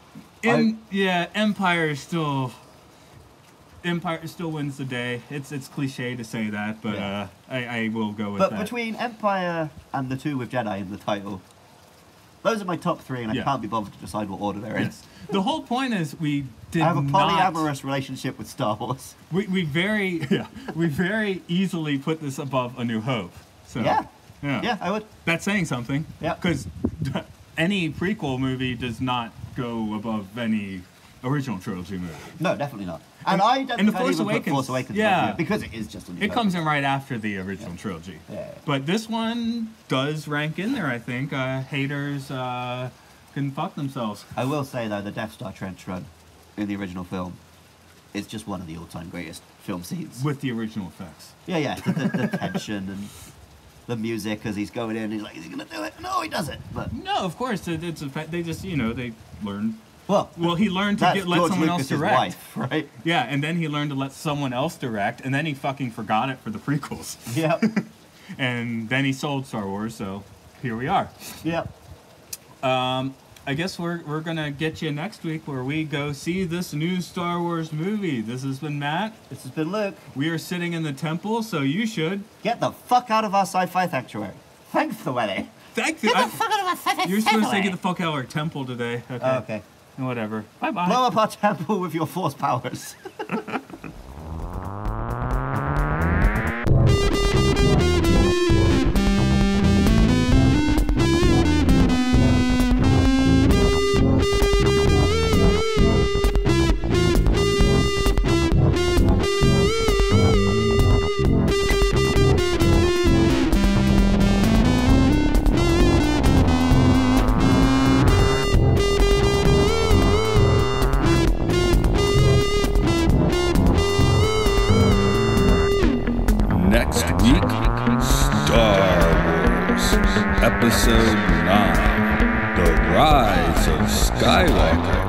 Empire still wins the day. It's cliche to say that, but Yeah. I will go with But that. between Empire and the two with Jedi in the title, those are my top three, and I Yeah. can't be bothered to decide what order they're in. Yes. The whole point is we did I have a not. polyamorous relationship with Star Wars. We very easily put this above A New Hope. So Yeah. yeah. Yeah, I would. That's saying something. Yeah. Because any prequel movie does not go above any original trilogy movie. No, definitely not. And I don't and The think I'd Force even put Awakens, Force Awakens yeah. above it, because it is just a new It Hope. comes in right after the original trilogy. Yeah. But this one does rank in there, I think. Haters can fuck themselves. I will say, though, the Death Star trench run in the original film is just one of the all-time greatest film scenes. With the original effects. Yeah. The tension and the music as he's going in. He's like, is he going to do it? No, he doesn't. But, No, of course. It's a fact. They just, they learned. well, Well, he learned to that's let George someone else Lucas's direct. wife, right? Yeah, and then he learned to let someone else direct, and then he fucking forgot it for the prequels. Yep. And then he sold Star Wars, so here we are. Yep. I guess we're gonna get you next week where we go see this new Star Wars movie. This has been Matt. This has been Luke. We are sitting in the temple, so you should. Get the fuck out of our sci-fi sanctuary. Thanks for the wedding. Thank you. Get the fuck out of our sci-fi You're supposed to say sanctuary. get the fuck out of our temple today. Okay. Okay. Whatever. Bye bye. Blow up our temple with your force powers. Next week, Star Wars, Episode 9, The Rise of Skywalker.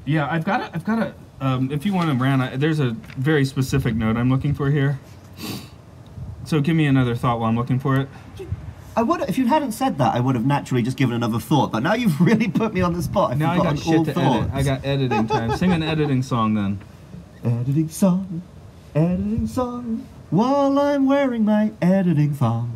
Yeah, I've got a. If you want to rant, there's a very specific note I'm looking for here. So give me another thought while I'm looking for it. I would, if you hadn't said that, I would have naturally just given another thought. But now you've really put me on the spot. Now I got shit to edit. I got editing time. Sing an editing song then. Editing song, while I'm wearing my editing thong.